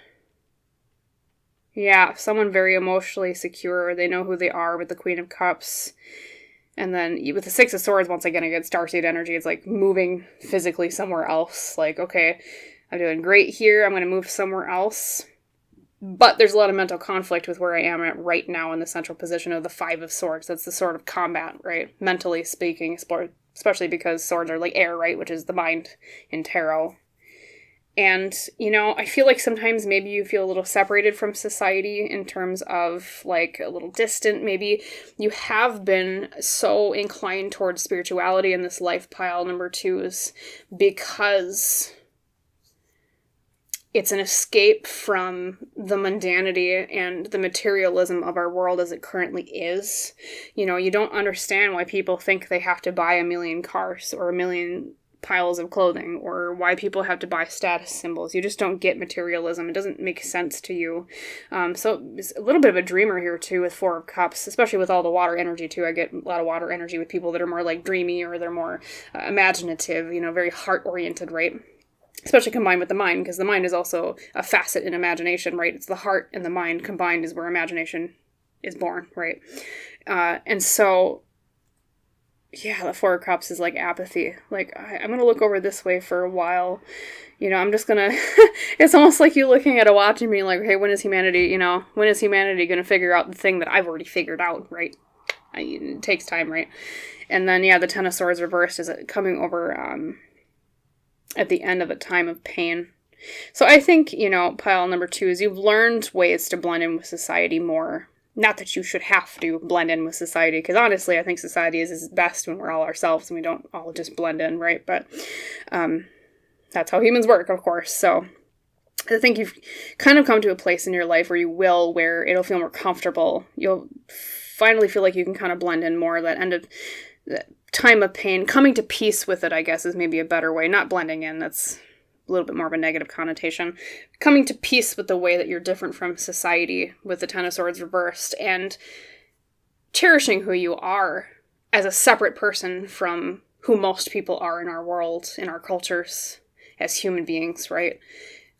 Yeah, someone very emotionally secure. They know who they are with the Queen of Cups. And then with the Six of Swords, once again, I get Starseed energy. It's like moving physically somewhere else. Like, okay, I'm doing great here. I'm going to move somewhere else. But there's a lot of mental conflict with where I am at right now in the central position of the Five of Swords. That's the sword of combat, right? Mentally speaking, especially because swords are like air, right? Which is the mind in tarot. And, I feel like sometimes maybe you feel a little separated from society in terms of, like, a little distant. Maybe you have been so inclined towards spirituality in this life, pile number 2s, because it's an escape from the mundanity and the materialism of our world as it currently is. You don't understand why people think they have to buy 1 million cars or 1 million piles of clothing, or why people have to buy status symbols. You just don't get materialism. It doesn't make sense to you. So it's a little bit of a dreamer here too with Four of Cups, especially with all the water energy too. I get a lot of water energy with people that are more like dreamy, or they're more imaginative, very heart-oriented, right? Especially combined with the mind, because the mind is also a facet in imagination, right? It's the heart and the mind combined is where imagination is born, right? And so, yeah, the Four of Cups is like apathy. Like, I'm going to look over this way for a while. I'm just going to, it's almost like you looking at a watch and being like, hey, when is humanity going to figure out the thing that I've already figured out, right? It takes time, right? And then, yeah, the Ten of Swords reversed is coming over, at the end of a time of pain. So I think, pile number 2 is you've learned ways to blend in with society more. Not that you should have to blend in with society, because honestly, I think society is best when we're all ourselves and we don't all just blend in, right? But that's how humans work, of course. So I think you've kind of come to a place in your life where it'll feel more comfortable. You'll finally feel like you can kind of blend in more. That end of that time of pain, coming to peace with it, I guess, is maybe a better way. Not blending in, that's a little bit more of a negative connotation. Coming to peace with the way that you're different from society with the Ten of Swords reversed, and cherishing who you are as a separate person from who most people are in our world, in our cultures, as human beings, right?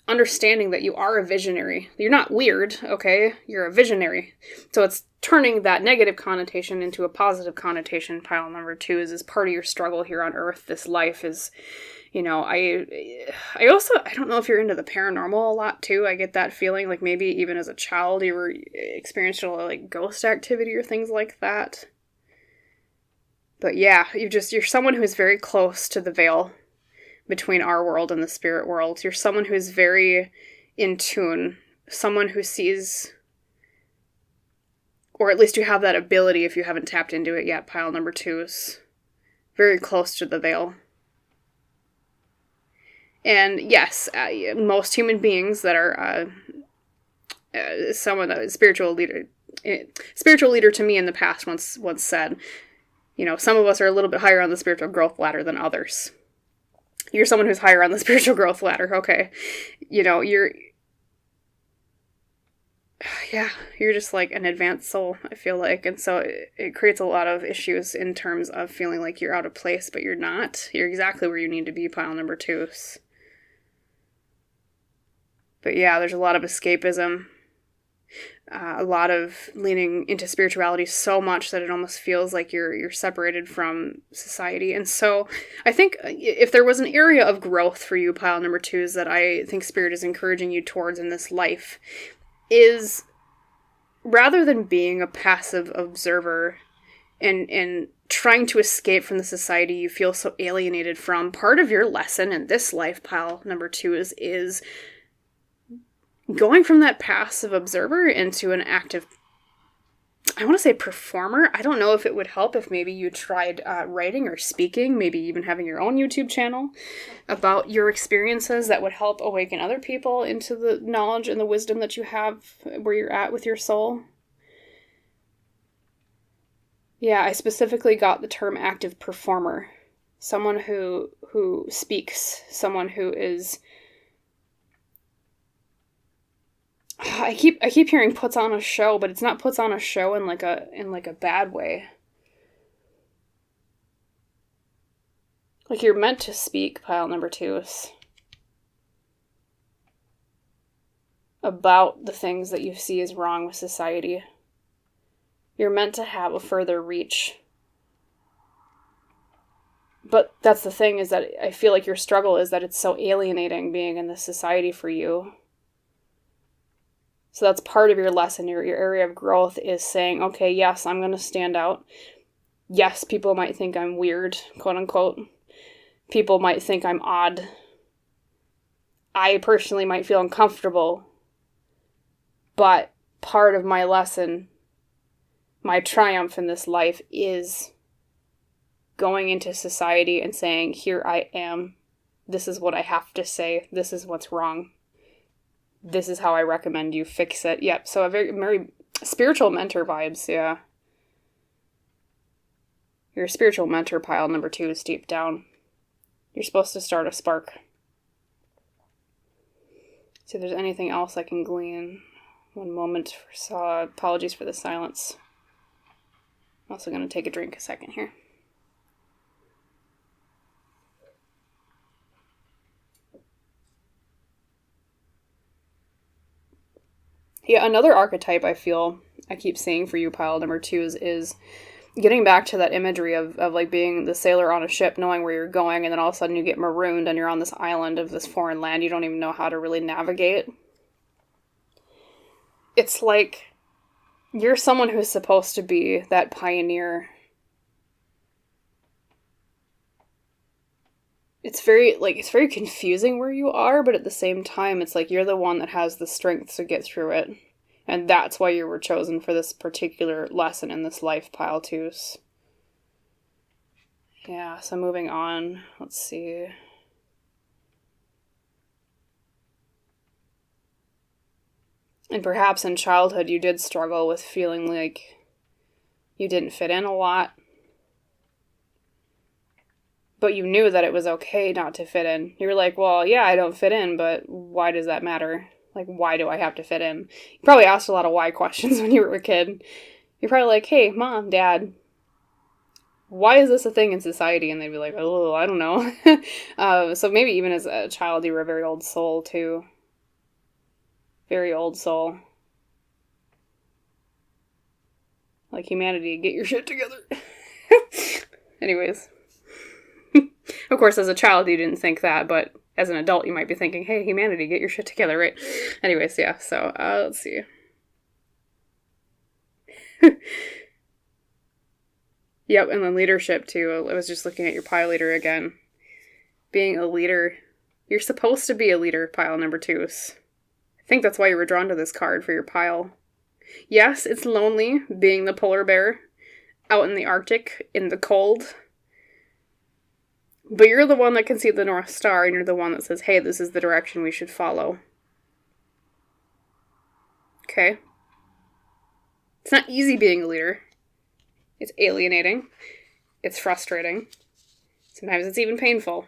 Understanding that you are a visionary. You're not weird, okay? You're a visionary. So it's turning that negative connotation into a positive connotation. Pile number 2 is part of your struggle here on Earth. This life is, I don't know if you're into the paranormal a lot too. I get that feeling like maybe even as a child you were experiencing a lot of like ghost activity or things like that. But yeah, you're someone who's very close to the veil between our world and the spirit world. You're someone who's very in tune, someone who sees, or at least you have that ability if you haven't tapped into it yet. Pile number 2 is very close to the veil. And yes, most human beings that are a spiritual leader to me in the past once said, some of us are a little bit higher on the spiritual growth ladder than others. You're someone who's higher on the spiritual growth ladder. Okay. You're just like an advanced soul, I feel like. And so it creates a lot of issues in terms of feeling like you're out of place, but you're not. You're exactly where you need to be, pile number 2. But yeah, there's a lot of escapism, a lot of leaning into spirituality so much that it almost feels like you're separated from society. And so I think if there was an area of growth for you, pile number 2, is that I think Spirit is encouraging you towards in this life, is rather than being a passive observer and trying to escape from the society you feel so alienated from, part of your lesson in this life, pile number 2, is going from that passive observer into an active, I want to say performer. I don't know if it would help if maybe you tried writing or speaking, maybe even having your own YouTube channel about your experiences that would help awaken other people into the knowledge and the wisdom that you have where you're at with your soul. Yeah, I specifically got the term active performer. Someone who speaks, someone who is, I keep hearing puts on a show, but it's not puts on a show in like a bad way. Like you're meant to speak, pile number 2, about the things that you see as wrong with society. You're meant to have a further reach. But that's the thing, is that I feel like your struggle is that it's so alienating being in this society for you. So that's part of your lesson, your area of growth is saying, okay, yes, I'm going to stand out. Yes, people might think I'm weird, quote unquote. People might think I'm odd. I personally might feel uncomfortable. But part of my lesson, my triumph in this life, is going into society and saying, here I am. This is what I have to say. This is what's wrong. This is how I recommend you fix it. Yep, so a very spiritual mentor vibes, yeah. Your spiritual mentor, pile number 2, is deep down. You're supposed to start a spark. See if there's anything else I can glean. One moment. Apologies for the silence. I'm also going to take a drink a second here. Yeah, another archetype I feel I keep seeing for you, pile number 2, is getting back to that imagery of like being the sailor on a ship, knowing where you're going, and then all of a sudden you get marooned and you're on this island of this foreign land you don't even know how to really navigate. It's like you're someone who's supposed to be that pioneer. It's very confusing where you are, but at the same time, it's like you're the one that has the strength to get through it. And that's why you were chosen for this particular lesson in this life, pile 2s. Yeah, so moving on, let's see. And perhaps in childhood you did struggle with feeling like you didn't fit in a lot. But you knew that it was okay not to fit in. You were like, well, yeah, I don't fit in, but why does that matter? Like, why do I have to fit in? You probably asked a lot of why questions when you were a kid. You're probably like, hey, mom, dad, why is this a thing in society? And they'd be like, oh, I don't know. So maybe even as a child, you were a very old soul, too. Very old soul. Like, humanity, get your shit together. Anyways. Of course, as a child, you didn't think that, but as an adult, you might be thinking, hey, humanity, get your shit together, right? Anyways, yeah, so, let's see. Yep, and then leadership, too. I was just looking at your pile leader again. Being a leader. You're supposed to be a leader, pile number 2s. I think that's why you were drawn to this card for your pile. Yes, it's lonely being the polar bear out in the Arctic in the cold. But you're the one that can see the North Star, and you're the one that says, hey, this is the direction we should follow. Okay? It's not easy being a leader. It's alienating. It's frustrating. Sometimes it's even painful.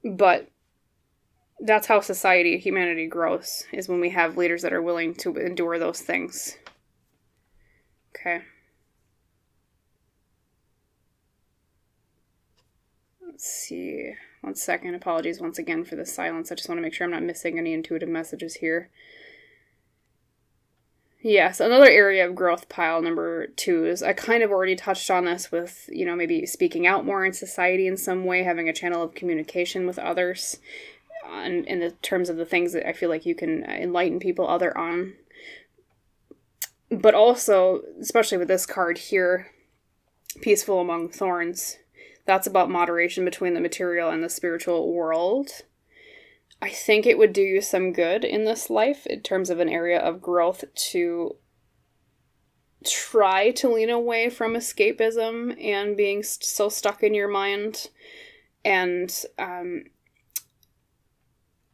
But that's how society, humanity grows, is when we have leaders that are willing to endure those things. Okay. Let's see. 1 second. Apologies once again for the silence. I just want to make sure I'm not missing any intuitive messages here. Yes, another area of growth, pile number 2s. I kind of already touched on this with, maybe speaking out more in society in some way, having a channel of communication with others, in the terms of the things that I feel like you can enlighten people on. But also, especially with this card here, Peaceful Among Thorns, that's about moderation between the material and the spiritual world. I think it would do you some good in this life in terms of an area of growth to try to lean away from escapism and being so stuck in your mind, and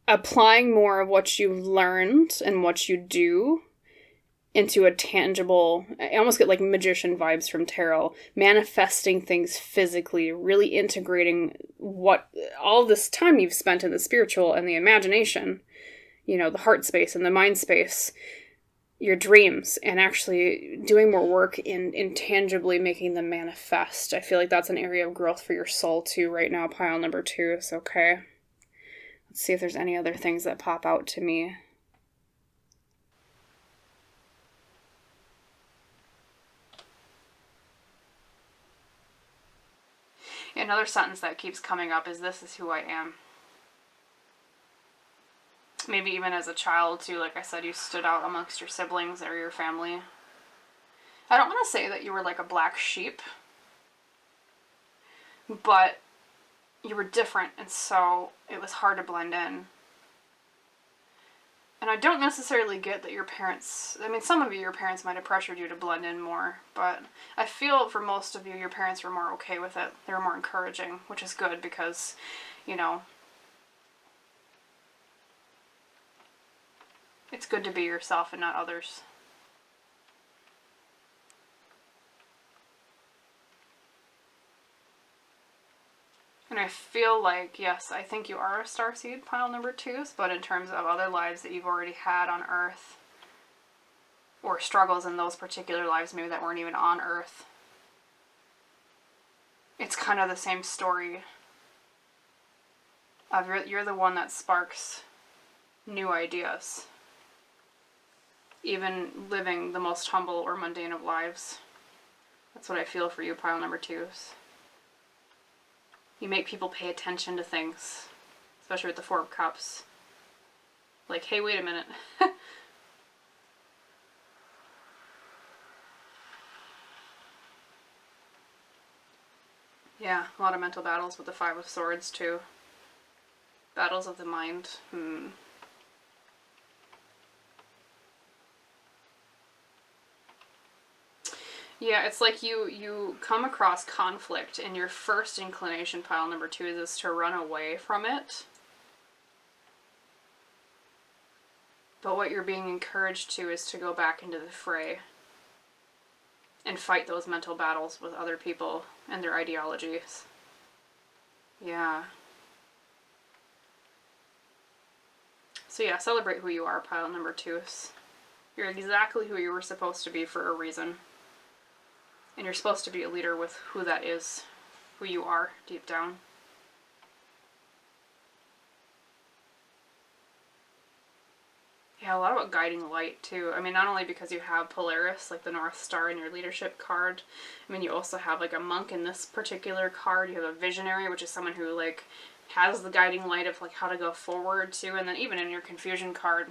applying more of what you've learned and what you do into a tangible, I almost get like magician vibes from tarot, manifesting things physically, really integrating what all this time you've spent in the spiritual and the imagination, the heart space and the mind space, your dreams, and actually doing more work in tangibly making them manifest. I feel like that's an area of growth for your soul too right now, pile number 2. So, okay. Let's see if there's any other things that pop out to me. Another sentence that keeps coming up is, this is who I am. Maybe even as a child, too, like I said, you stood out amongst your siblings or your family. I don't want to say that you were like a black sheep, but you were different, and so it was hard to blend in. And I don't necessarily get that your parents, some of your parents might have pressured you to blend in more, but I feel for most of you, your parents were more okay with it. They were more encouraging, which is good because, it's good to be yourself and not others. And I feel like, yes, I think you are a starseed, pile number 2s, but in terms of other lives that you've already had on Earth, or struggles in those particular lives maybe that weren't even on Earth, it's kind of the same story of you're the one that sparks new ideas, even living the most humble or mundane of lives. That's what I feel for you, pile number 2s. You make people pay attention to things, especially with the 4 of Cups. Like, hey, wait a minute. Yeah, a lot of mental battles with the 5 of Swords, too. Battles of the mind. Yeah, it's like you come across conflict, and your first inclination, pile number 2, is to run away from it. But what you're being encouraged to is to go back into the fray and fight those mental battles with other people and their ideologies. Yeah. So yeah, celebrate who you are, pile number 2s. You're exactly who you were supposed to be for a reason. And you're supposed to be a leader with who that is, who you are deep down. Yeah, a lot about guiding light too. I mean, not only because you have Polaris, like the North Star in your leadership card. I mean, you also have like a monk in this particular card. You have a visionary, which is someone who like has the guiding light of like how to go forward too. And then even in your confusion card,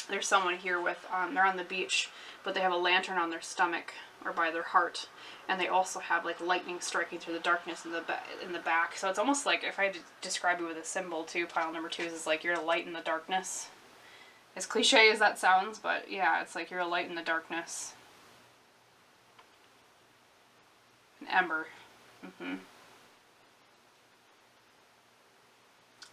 there's someone here with, they're on the beach, but they have a lantern on their stomach or by their heart. And they also have like lightning striking through the darkness in the back. So it's almost like, if I had to describe you with a symbol too, pile number 2 is like you're a light in the darkness. As cliche as that sounds, but yeah, it's like you're a light in the darkness. An ember.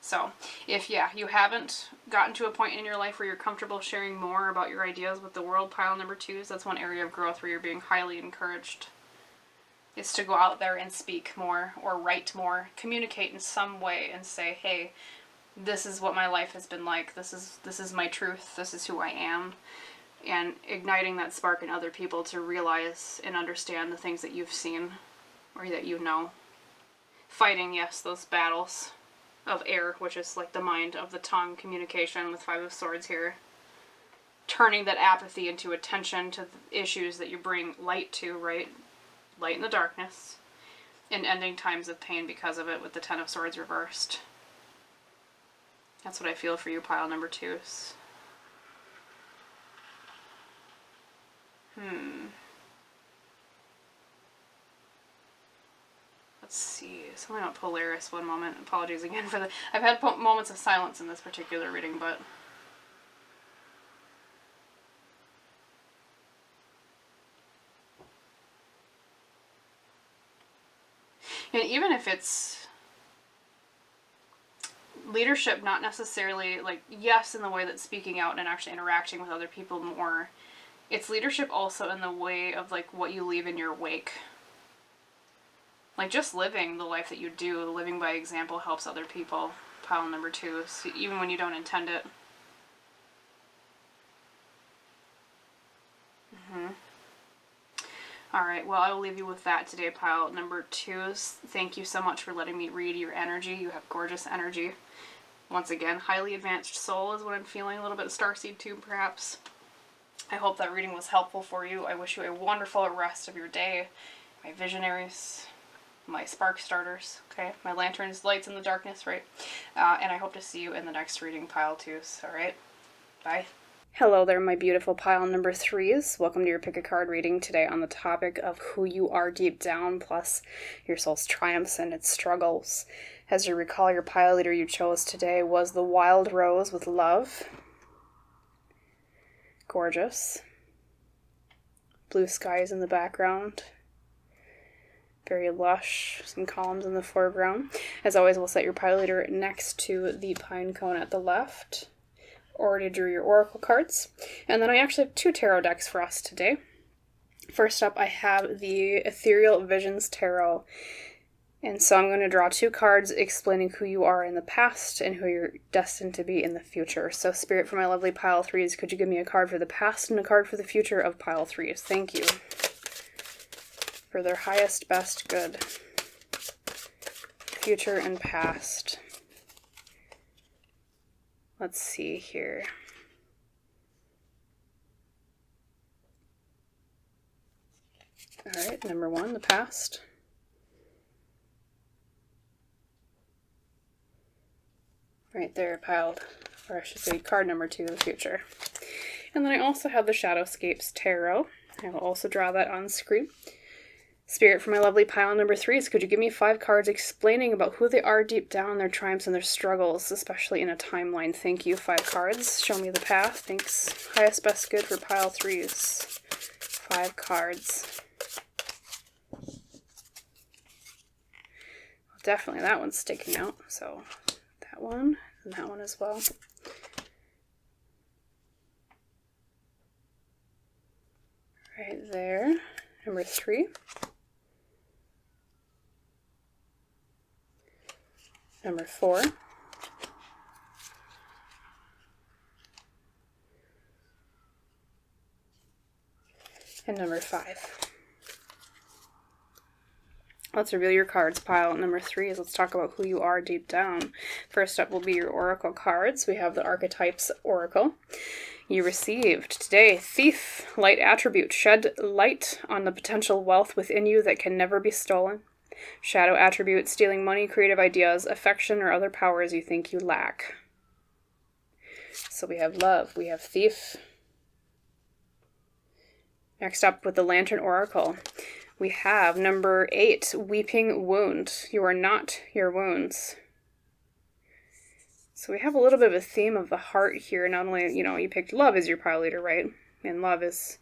So, if, you haven't gotten to a point in your life where you're comfortable sharing more about your ideas with the world, pile number 2s, that's one area of growth where you're being highly encouraged. Is to go out there and speak more, or write more, communicate in some way and say, hey, this is what my life has been like, this is my truth, this is who I am, and igniting that spark in other people to realize and understand the things that you've seen, or that you know. Fighting, yes, those battles of air, which is like the mind, of the tongue, communication with 5 of Swords here. Turning that apathy into attention to the issues that you bring light to, right? Light in the darkness. And ending times of pain because of it with the 10 of Swords reversed. That's what I feel for you, pile number 2s. Let's see. Something about Polaris, one moment. Apologies again for the... I've had moments of silence in this particular reading, but... And even if it's leadership, not necessarily, like, yes, in the way that speaking out and actually interacting with other people more, it's leadership also in the way of, like, what you leave in your wake. Like, just living the life that you do, living by example, helps other people, pile number 2, so even when you don't intend it. Alright, well, I will leave you with that today, pile number 2s. Thank you so much for letting me read your energy. You have gorgeous energy. Once again, highly advanced soul is what I'm feeling. A little bit of starseed too, perhaps. I hope that reading was helpful for you. I wish you a wonderful rest of your day. My visionaries, my spark starters, okay? My lanterns, lights in the darkness, right? And I hope to see you in the next reading, pile 2s. Alright? Bye. Hello there, my beautiful pile number 3s. Welcome to your pick a card reading today on the topic of who you are deep down, plus your soul's triumphs and its struggles. As you recall, your pile leader you chose today was the Wild Rose with Love. Gorgeous. Blue skies in the background. Very lush. Some columns in the foreground. As always, we'll set your pile leader next to the pine cone at the left. Already drew your oracle cards. And then I actually have 2 tarot decks for us today. First up, I have the Ethereal Visions Tarot. And so I'm going to draw 2 cards explaining who you are in the past and who you're destined to be in the future. So Spirit, for my lovely pile 3s, could you give me a card for the past and a card for the future of pile 3s? Thank you. For their highest, best good. Future and past. Let's see here. Alright, number 1, the past. Right there, piled, or I should say card number 2, the future. And then I also have the Shadowscapes Tarot. I will also draw that on screen. Spirit, for my lovely pile number 3s, could you give me 5 cards explaining about who they are deep down, their triumphs and their struggles, especially in a timeline? Thank you. 5 cards. Show me the path. Thanks. Highest, best good for pile 3s. 5 cards. Well, definitely that one's sticking out. So that one and that one as well. Right there. Number 3. Number 4. and number 5. Let's reveal your cards. Pile number 3 is let's talk about who you are deep down. First up will be your oracle cards. We have the Archetypes Oracle. You received today, Thief, light attribute. Shed light on the potential wealth within you that can never be stolen. Shadow attribute, stealing money, creative ideas, affection, or other powers you think you lack. So we have love, we have Thief. Next up with the Lantern Oracle, we have number 8, Weeping Wound. You are not your wounds. So we have a little bit of a theme of the heart here. Not only, you picked love as your pile leader, right? And love is,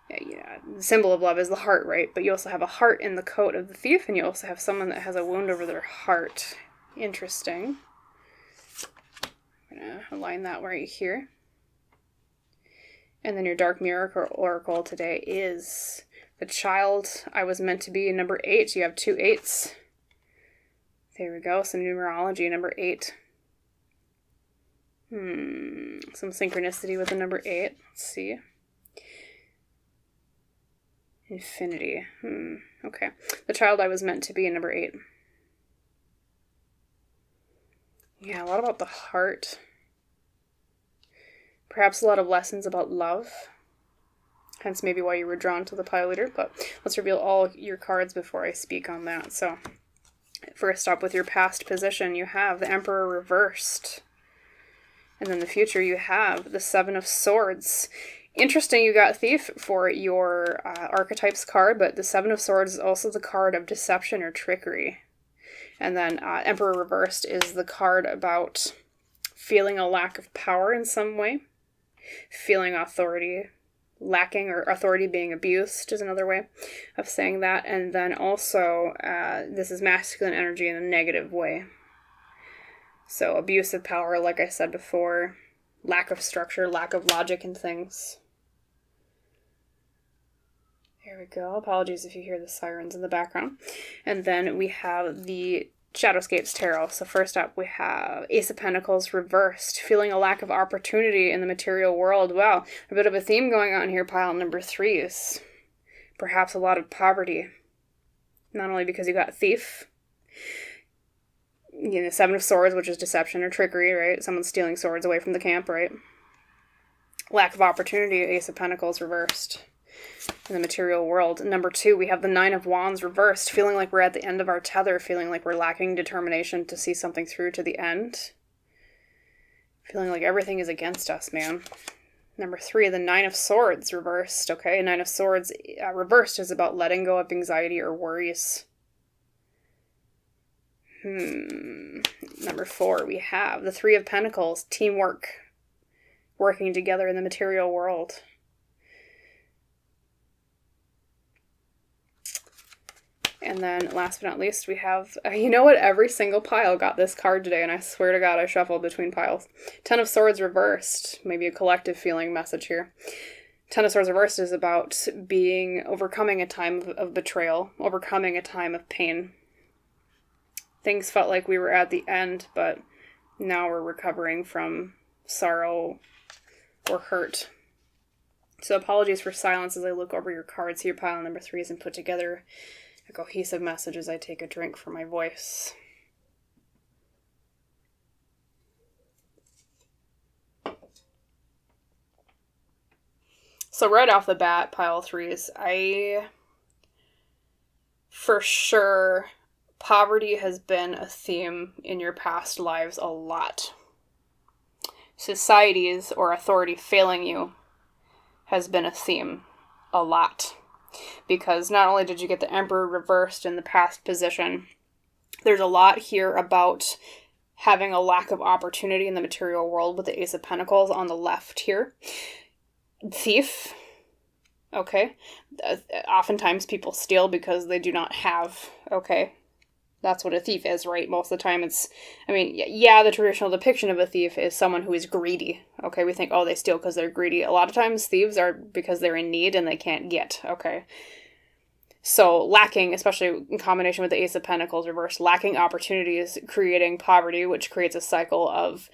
the symbol of love is the heart, right? But you also have a heart in the coat of the Thief, and you also have someone that has a wound over their heart. Interesting. I'm going to align that right here. And then your Dark Mirror Oracle today is the child I was meant to be, number 8. You have 2 8s. There we go. Some numerology, number 8. Some synchronicity with the number 8. Let's see. Infinity. Okay. The child I was meant to be, number 8. Yeah, a lot about the heart. Perhaps a lot of lessons about love. Hence maybe why you were drawn to the pile leader. But let's reveal all your cards before I speak on that. So, first up with your past position, you have the Emperor reversed. And then the future, you have the 7 of Swords. Interesting, you got Thief for your Archetypes card, but the 7 of Swords is also the card of deception or trickery. And then Emperor reversed is the card about feeling a lack of power in some way. Feeling authority lacking, or authority being abused is another way of saying that. And then also, this is masculine energy in a negative way. So abuse of power, like I said before, lack of structure, lack of logic in things. There we go. Apologies if you hear the sirens in the background. And then we have the Shadowscapes Tarot. So first up, we have Ace of Pentacles reversed, feeling a lack of opportunity in the material world. Wow, a bit of a theme going on here. Pile number 3 is perhaps a lot of poverty. Not only because you got Thief, 7 of Swords, which is deception or trickery, right? Someone's stealing swords away from the camp, right? Lack of opportunity, Ace of Pentacles reversed in the material world. Number 2, we have the 9 of Wands reversed, feeling like we're at the end of our tether, feeling like we're lacking determination to see something through to the end. Feeling like everything is against us, man. Number 3, the 9 of Swords reversed, okay? 9 of Swords reversed is about letting go of anxiety or worries. Number 4, we have the 3 of Pentacles, teamwork, working together in the material world. And then last but not least, we have, you know what, every single pile got this card today, and I swear to God I shuffled between piles. 10 of Swords reversed, maybe a collective feeling message here. 10 of Swords reversed is about overcoming a time of betrayal, overcoming a time of pain. Things felt like we were at the end, but now we're recovering from sorrow or hurt. So apologies for silence as I look over your cards here, pile number 3s, and put together a cohesive message as I take a drink for my voice. So right off the bat, pile 3s, for sure, poverty has been a theme in your past lives a lot. Societies or authority failing you has been a theme a lot. Because not only did you get the Emperor reversed in the past position, there's a lot here about having a lack of opportunity in the material world with the Ace of Pentacles on the left here. Thief. Okay. Oftentimes people steal because they do not have. Okay. That's what a thief is, right? Most of the time the traditional depiction of a thief is someone who is greedy. Okay, we think, they steal because they're greedy. A lot of times thieves are because they're in need and they can't get. Okay. So lacking, especially in combination with the Ace of Pentacles reversed, lacking opportunities, creating poverty, which creates a cycle of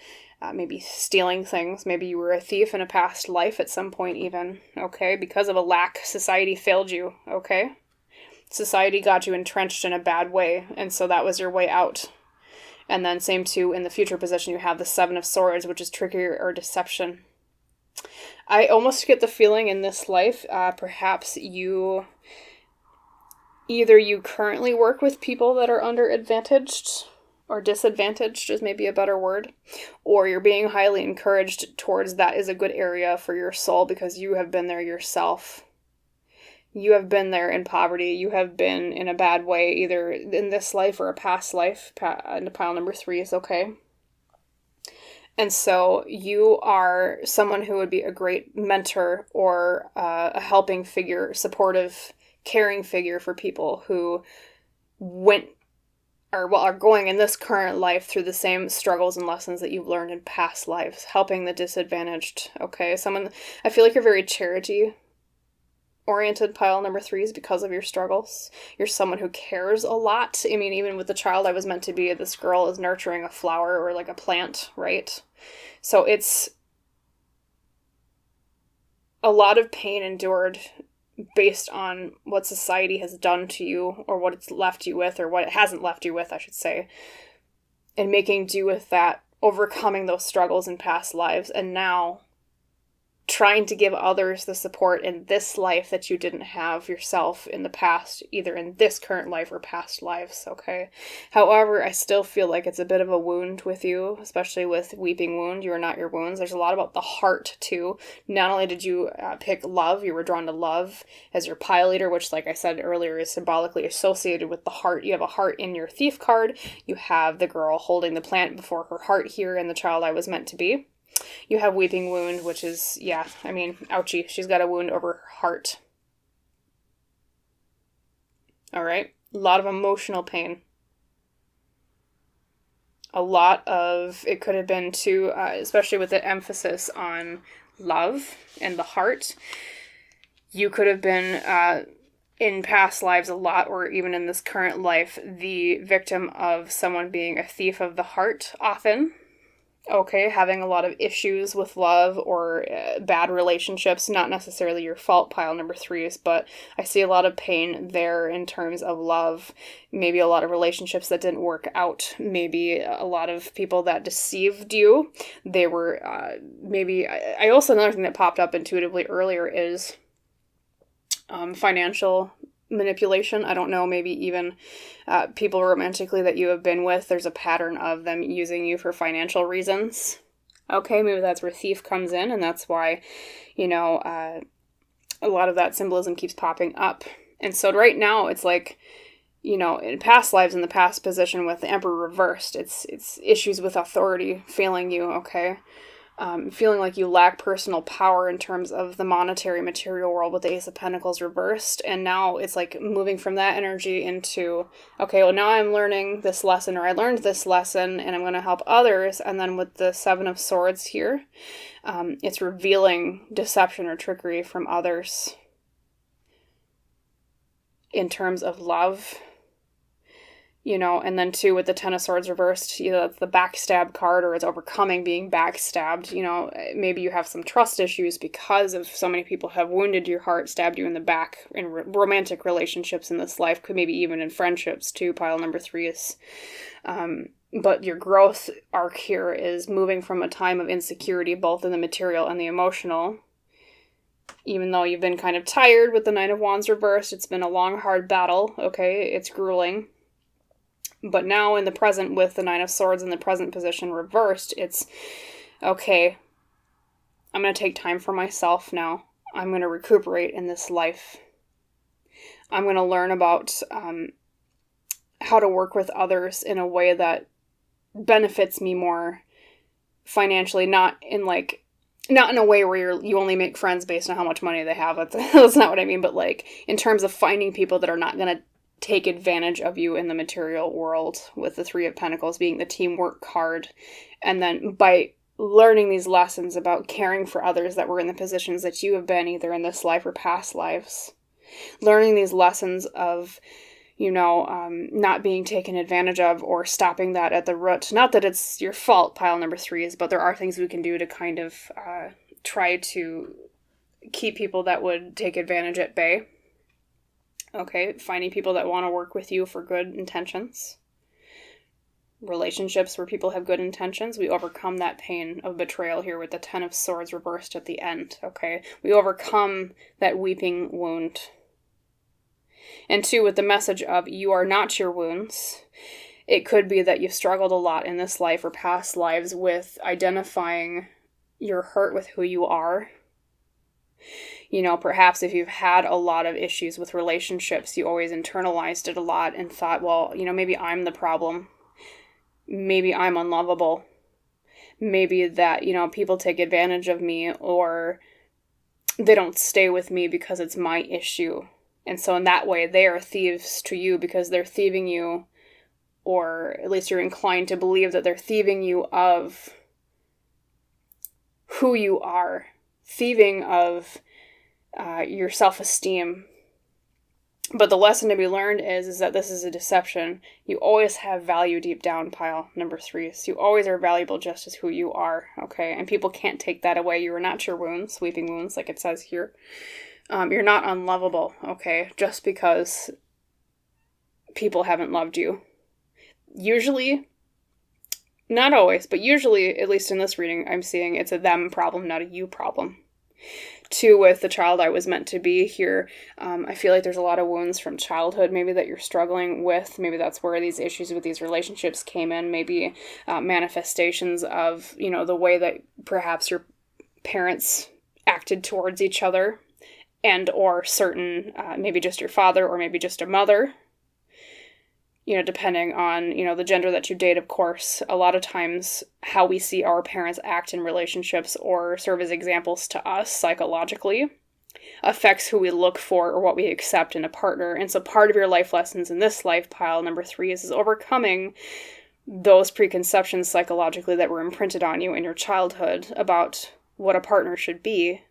maybe stealing things. Maybe you were a thief in a past life at some point even, okay? Because of a lack, society failed you, okay? Society got you entrenched in a bad way, and so that was your way out. And then same too, in the future position, you have the Seven of Swords, which is trickery or deception. I almost get the feeling in this life, perhaps either you currently work with people that are underadvantaged or disadvantaged is maybe a better word, or you're being highly encouraged towards that is a good area for your soul because you have been there yourself. You have been there in poverty. You have been in a bad way, either in this life or a past life. And pile number 3 is okay. And so you are someone who would be a great mentor or a helping figure, supportive, caring figure for people who are going in this current life through the same struggles and lessons that you've learned in past lives, helping the disadvantaged, okay? I feel like you're very charity-oriented, pile number 3s, because of your struggles. You're someone who cares a lot. I mean, even with the child I was meant to be, this girl is nurturing a flower or like a plant, right? So it's a lot of pain endured based on what society has done to you, or what it's left you with, or what it hasn't left you with, I should say, and making do with that, overcoming those struggles in past lives, and now trying to give others the support in this life that you didn't have yourself in the past, either in this current life or past lives, okay? However, I still feel like it's a bit of a wound with you, especially with Weeping Wound. You are not your wounds. There's a lot about the heart, too. Not only did you pick love, you were drawn to love as your pile leader, which, like I said earlier, is symbolically associated with the heart. You have a heart in your Thief card. You have the girl holding the plant before her heart here, and the child I was meant to be. You have Weeping Wound, which is, ouchie. She's got a wound over her heart. All right? A lot of emotional pain. A lot of, it could have been too, especially with the emphasis on love and the heart. You could have been, in past lives a lot, or even in this current life, the victim of someone being a thief of the heart often. Okay, having a lot of issues with love or bad relationships, not necessarily your fault, pile number 3s, but I see a lot of pain there in terms of love, maybe a lot of relationships that didn't work out, maybe a lot of people that deceived you. They were, I also, another thing that popped up intuitively earlier is financial manipulation. I don't know, maybe even people romantically that you have been with, there's a pattern of them using you for financial reasons. Okay, maybe that's where thief comes in, and that's why, a lot of that symbolism keeps popping up. And so right now, it's like, in past lives, in the past position with the Emperor reversed, it's issues with authority failing you, okay? Feeling like you lack personal power in terms of the monetary material world with the Ace of Pentacles reversed. And now it's like moving from that energy into, okay, well now I'm learning this lesson, or I learned this lesson and I'm going to help others. And then with the Seven of Swords here, it's revealing deception or trickery from others in terms of love. And then too, with the Ten of Swords reversed, that's the backstab card, or it's overcoming being backstabbed. Maybe you have some trust issues because of so many people have wounded your heart, stabbed you in the back in romantic relationships in this life, could maybe even in friendships too, pile number 3s. But your growth arc here is moving from a time of insecurity, both in the material and the emotional. Even though you've been kind of tired with the Nine of Wands reversed, it's been a long, hard battle, okay? It's grueling. But now in the present, with the Nine of Swords in the present position reversed, it's, okay, I'm going to take time for myself now. I'm going to recuperate in this life. I'm going to learn about how to work with others in a way that benefits me more financially, not in a way where you only make friends based on how much money they have. That's not what I mean, but in terms of finding people that are not going to take advantage of you in the material world, with the Three of Pentacles being the teamwork card. And then by learning these lessons about caring for others that were in the positions that you have been, either in this life or past lives, Learning these lessons of, not being taken advantage of or stopping that at the root. Not that it's your fault, pile number 3 but there are things we can do to kind of try to keep people that would take advantage at bay. Okay, finding people that want to work with you for good intentions. Relationships where people have good intentions. We overcome that pain of betrayal here with the 10 of Swords reversed at the end. Okay, we overcome that weeping wound. And 2, with the message of you are not your wounds. It could be that you've struggled a lot in this life or past lives with identifying your hurt with who you are. Perhaps if you've had a lot of issues with relationships, you always internalized it a lot and thought, well, maybe I'm the problem. Maybe I'm unlovable. Maybe that, people take advantage of me or they don't stay with me because it's my issue. And so in that way, they are thieves to you because they're thieving you, or at least you're inclined to believe that they're thieving you of who you are, thieving of your self-esteem. But the lesson to be learned is that this is a deception. You always have value deep down, pile number 3. So you always are valuable just as who you are, okay? And people can't take that away. You are not your wounds, weeping wounds, like it says here. You're not unlovable, okay? Just because people haven't loved you. Usually, not always, but usually, at least in this reading, I'm seeing it's a them problem, not a you problem. 2, with the child I was meant to be here, I feel like there's a lot of wounds from childhood maybe that you're struggling with. Maybe that's where these issues with these relationships came in. Maybe manifestations of, the way that perhaps your parents acted towards each other, and or certain, maybe just your father or maybe just a mother. Depending on, the gender that you date, of course, a lot of times how we see our parents act in relationships or serve as examples to us psychologically affects who we look for or what we accept in a partner. And so part of your life lessons in this life, pile number 3, is overcoming those preconceptions psychologically that were imprinted on you in your childhood about what a partner should be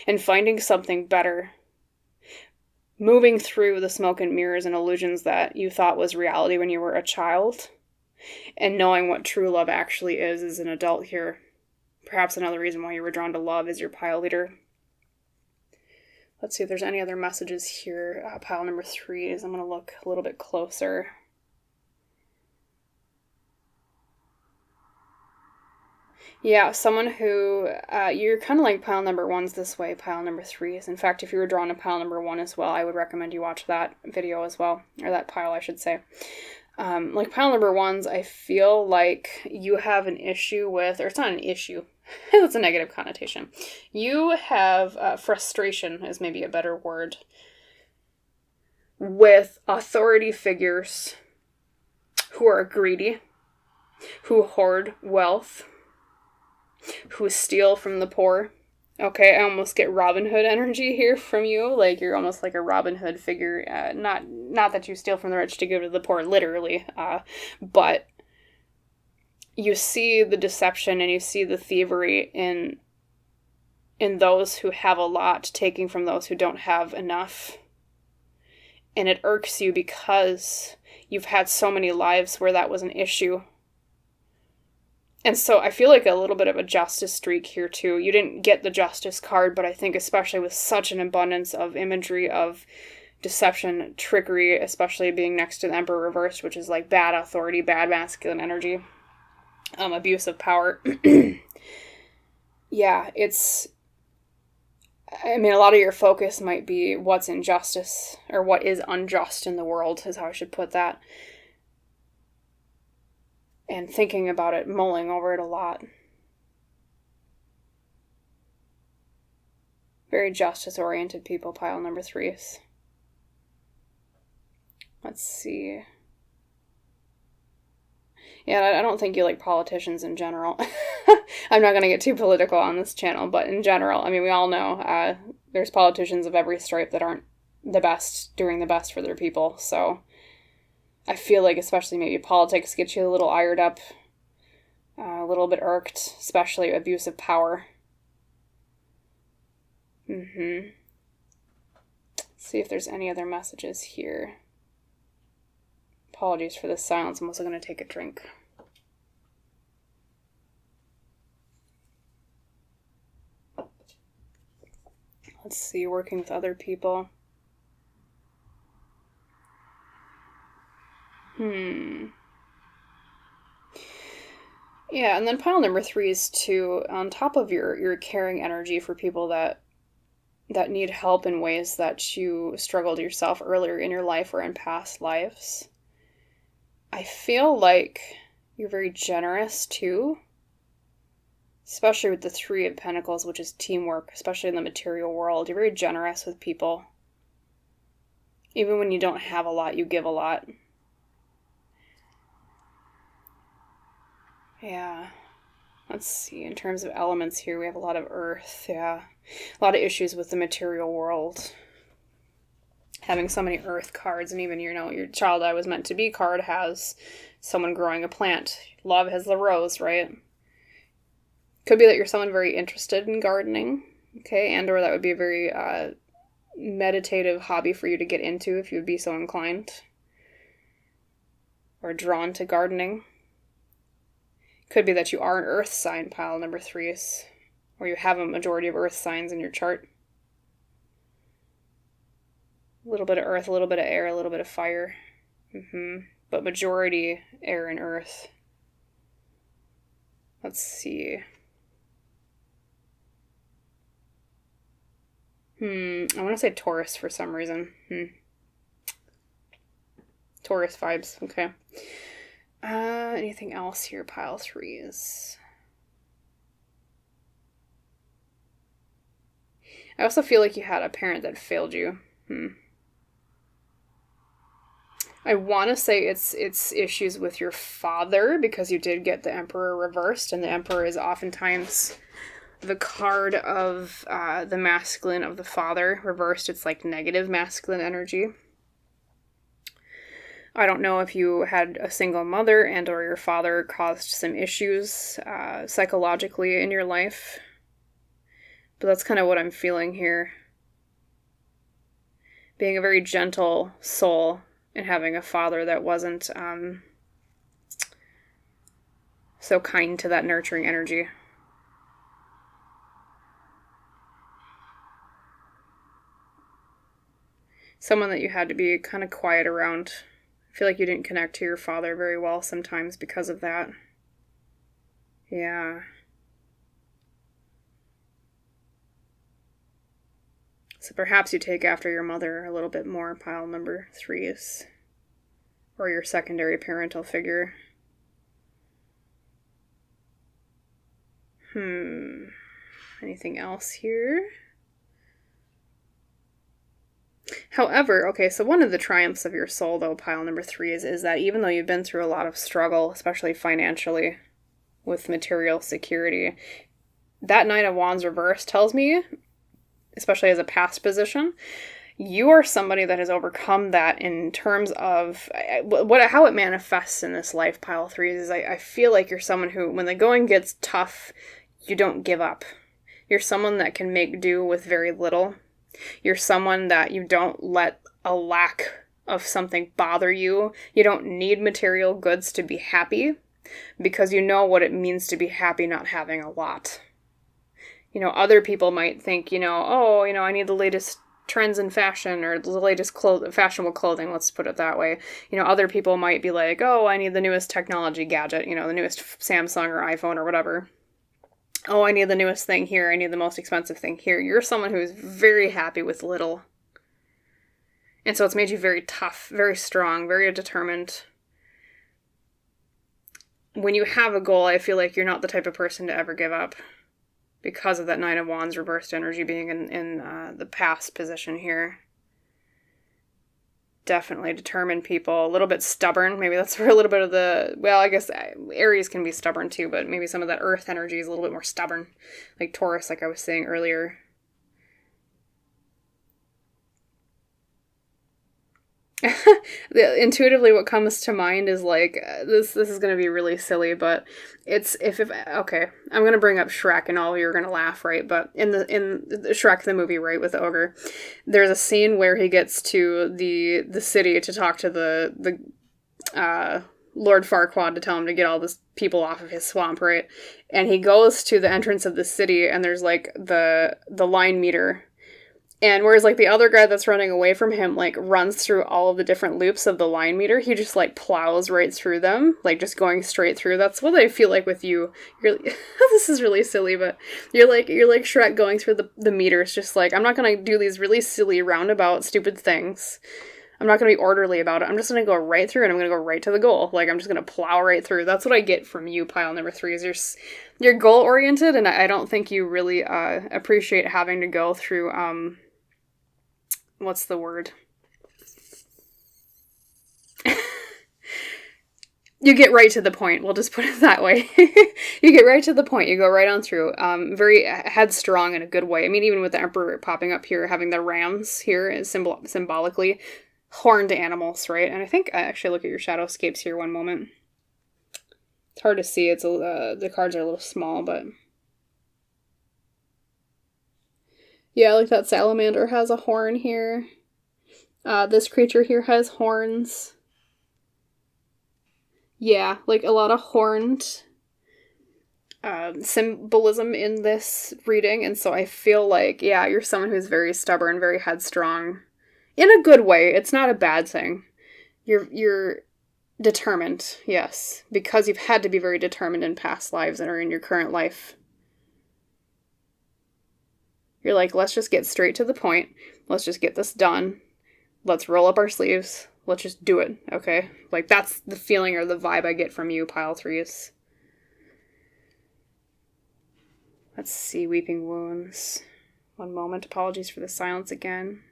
and finding something better. Moving through the smoke and mirrors and illusions that you thought was reality when you were a child, and knowing what true love actually is as an adult here. Perhaps another reason why you were drawn to love is your pile leader. Let's see if there's any other messages here. Pile number 3 is I'm going to look a little bit closer. Yeah, someone who, you're kind of like pile number 1's this way, pile number 3's. In fact, if you were drawn to pile number 1 as well, I would recommend you watch that video as well, or that pile, I should say. Like pile number 1's, I feel like you have an issue with, or it's not an issue, that's a negative connotation. You have frustration, is maybe a better word, with authority figures who are greedy, who hoard wealth, who steal from the poor. Okay, I almost get Robin Hood energy here from you. Like, you're almost like a Robin Hood figure. Not that you steal from the rich to give to the poor, literally. But you see the deception and you see the thievery in those who have a lot, taking from those who don't have enough. And it irks you because you've had so many lives where that was an issue. And so I feel like a little bit of a justice streak here too. You didn't get the justice card, but I think especially with such an abundance of imagery of deception, trickery, especially being next to the Emperor reversed, which is like bad authority, bad masculine energy, abuse of power. Yeah, a lot of your focus might be what's injustice or what is unjust in the world is how I should put that. And thinking about it, mulling over it a lot. Very justice-oriented people, pile number 3's. Let's see. Yeah, I don't think you like politicians in general. I'm not going to get too political on this channel, but in general, we all know there's politicians of every stripe that aren't the best, doing the best for their people, so I feel like especially maybe politics gets you a little ired up, a little bit irked, especially abuse of power. See if there's any other messages here. Apologies for the silence. I'm also going to take a drink. Let's see, working with other people. Yeah, and then pile number 3 is to, on top of your caring energy for people that need help in ways that you struggled yourself earlier in your life or in past lives. I feel like you're very generous too, especially with the 3 of Pentacles, which is teamwork, especially in the material world. You're very generous with people. Even when you don't have a lot, you give a lot. Yeah. Let's see, in terms of elements here, we have a lot of earth, yeah. A lot of issues with the material world. Having so many earth cards, and even, your child I was meant to be card has someone growing a plant. Love has the rose, right? Could be that you're someone very interested in gardening, okay? And or that would be a very meditative hobby for you to get into if you would be so inclined. Or drawn to gardening. Could be that you are an earth sign, pile number 3, or you have a majority of earth signs in your chart. A little bit of earth, a little bit of air, a little bit of fire. But majority air and earth. Let's see. I want to say Taurus for some reason. Taurus vibes, okay. Anything else here, pile 3s? I also feel like you had a parent that failed you. I want to say it's issues with your father, because you did get the Emperor reversed, and the Emperor is oftentimes the card of the masculine of the father. Reversed, it's like negative masculine energy. I don't know if you had a single mother and or your father caused some issues psychologically in your life. But that's kind of what I'm feeling here. Being a very gentle soul and having a father that wasn't so kind to that nurturing energy. Someone that you had to be kind of quiet around. I feel like you didn't connect to your father very well sometimes because of that. Yeah. So perhaps you take after your mother a little bit more, pile number 3s. Or your secondary parental figure. Anything else here? However, okay, so one of the triumphs of your soul, though, pile number 3 is that even though you've been through a lot of struggle, especially financially, with material security, that Knight of Wands reverse tells me, especially as a past position, you are somebody that has overcome that in terms of how it manifests in this life, pile 3, is I feel like you're someone who, when the going gets tough, you don't give up. You're someone that can make do with very little. You're someone that you don't let a lack of something bother you. You don't need material goods to be happy, because you know what it means to be happy not having a lot. Other people might think, I need the latest trends in fashion or the latest fashionable clothing, let's put it that way. Other people might be like, I need the newest technology gadget, the newest Samsung or iPhone or whatever. I need the newest thing here. I need the most expensive thing here. You're someone who's very happy with little. And so it's made you very tough, very strong, very determined. When you have a goal, I feel like you're not the type of person to ever give up, because of that Nine of Wands reversed energy being in the past position here. Definitely determined people, a little bit stubborn. Maybe that's where a little bit of I guess Aries can be stubborn too, but maybe some of that earth energy is a little bit more stubborn. Like Taurus, like I was saying earlier. Intuitively what comes to mind is like this is going to be really silly, but it's if okay, I'm going to bring up Shrek and all of you are going to laugh, right? But in the Shrek the movie, right, with the ogre, there's a scene where he gets to the city to talk to the Lord Farquaad to tell him to get all this people off of his swamp, right? And he goes to the entrance of the city and there's like the line meter. And whereas, like, the other guy that's running away from him, like, runs through all of the different loops of the line meter, he just, like, plows right through them, like, just going straight through. That's what I feel like with you. You're, this is really silly, but you're like Shrek going through the meters, just like, I'm not gonna do these really silly, roundabout, stupid things. I'm not gonna be orderly about it. I'm just gonna go right through and I'm gonna go right to the goal. Like, I'm just gonna plow right through. That's what I get from you, pile number 3, is you're goal-oriented, and I don't think you really, appreciate having to go through, what's the word? You get right to the point. We'll just put it that way. You get right to the point. You go right on through. Very headstrong in a good way. I mean, even with the Emperor popping up here, having the rams here is symbolically horned animals, right? And I think I actually look at your Shadowscapes here one moment. It's hard to see. It's the cards are a little small, but yeah, like that salamander has a horn here. This creature here has horns. Yeah, like a lot of horned symbolism in this reading, and so I feel like, yeah, you're someone who's very stubborn, very headstrong. In a good way. It's not a bad thing. You're determined, yes, because you've had to be very determined in past lives and are in your current life. You're like, let's just get straight to the point. Let's just get this done. Let's roll up our sleeves. Let's just do it, okay? Like, that's the feeling or the vibe I get from you, pile 3s. Let's see, Weeping Wounds. One moment. Apologies for the silence again.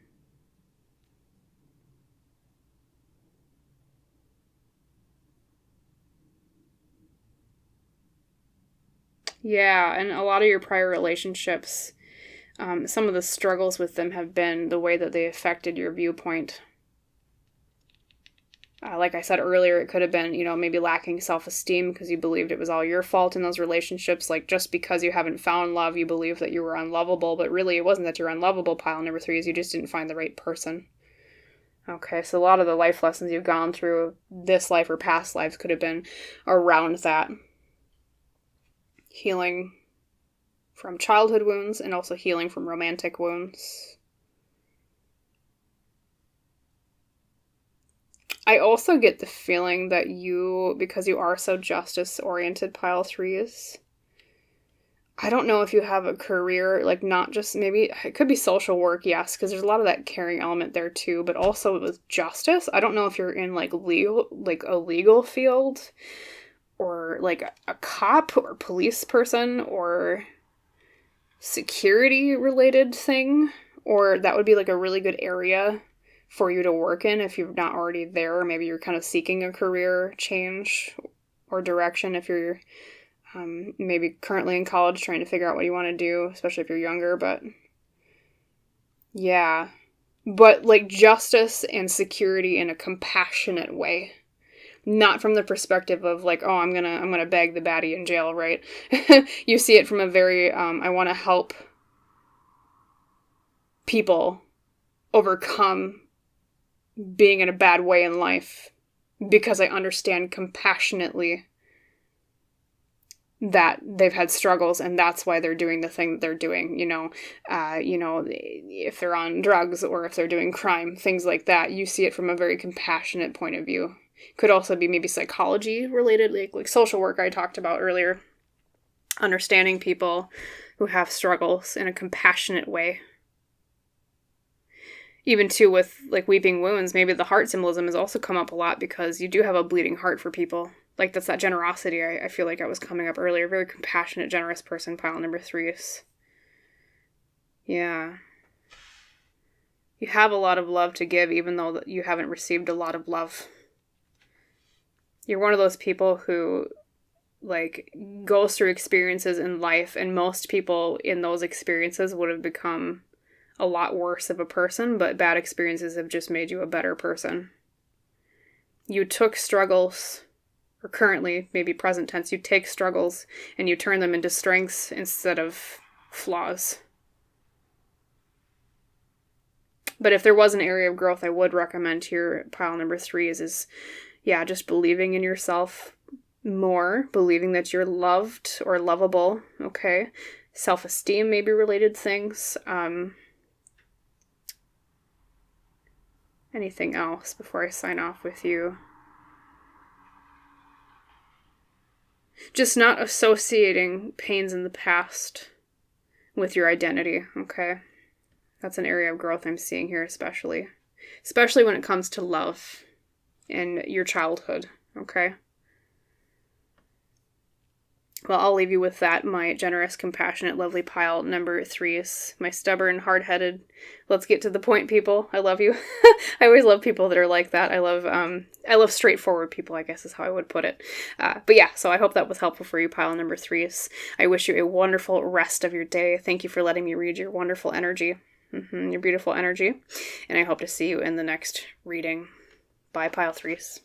Yeah, and a lot of your prior relationships, some of the struggles with them have been the way that they affected your viewpoint. Like I said earlier, it could have been, maybe lacking self-esteem because you believed it was all your fault in those relationships. Like, just because you haven't found love, you believe that you were unlovable, but really it wasn't that you're unlovable, pile number 3, is you just didn't find the right person. Okay, so a lot of the life lessons you've gone through this life or past lives could have been around that. Healing from childhood wounds and also healing from romantic wounds. I also get the feeling that you, because you are so justice-oriented, pile 3s, I don't know if you have a career, like, not just, maybe, it could be social work, yes, because there's a lot of that caring element there too, but also with justice, I don't know if you're in, like, a legal field, or, like, a cop, or police person, or security-related thing, or that would be, like, a really good area for you to work in if you're not already there, or maybe you're kind of seeking a career change or direction if you're maybe currently in college trying to figure out what you want to do, especially if you're younger, but yeah. But, like, justice and security in a compassionate way. Not from the perspective of, like, oh, I'm gonna bag the baddie in jail, right? You see it from a very, I want to help people overcome being in a bad way in life because I understand compassionately that they've had struggles and that's why they're doing the thing that they're doing, if they're on drugs or if they're doing crime, things like that. You see it from a very compassionate point of view. Could also be maybe psychology related, like social work I talked about earlier. Understanding people who have struggles in a compassionate way. Even too with, like, weeping wounds, maybe the heart symbolism has also come up a lot because you do have a bleeding heart for people. Like, that's that generosity I feel like I was coming up earlier. Very compassionate, generous person, pile number 3s. Yeah. You have a lot of love to give even though you haven't received a lot of love. You're one of those people who, like, goes through experiences in life, and most people in those experiences would have become a lot worse of a person, but bad experiences have just made you a better person. you took struggles, or currently, maybe present tense, you take struggles and you turn them into strengths instead of flaws. But if there was an area of growth I would recommend here, pile number 3 is just believing in yourself more, believing that you're loved or lovable, okay? Self-esteem, maybe related things. Anything else before I sign off with you? Just not associating pains in the past with your identity, okay? That's an area of growth I'm seeing here, especially when it comes to love and your childhood, okay? Well, I'll leave you with that, my generous, compassionate, lovely pile number 3s. My stubborn, hard-headed, let's get to the point people. I love you. I always love people that are like that. I love straightforward people, I guess is how I would put it. But yeah, so I hope that was helpful for you, pile number 3s. I wish you a wonderful rest of your day. Thank you for letting me read your wonderful energy, your beautiful energy. And I hope to see you in the next reading. Bye, pile 3s.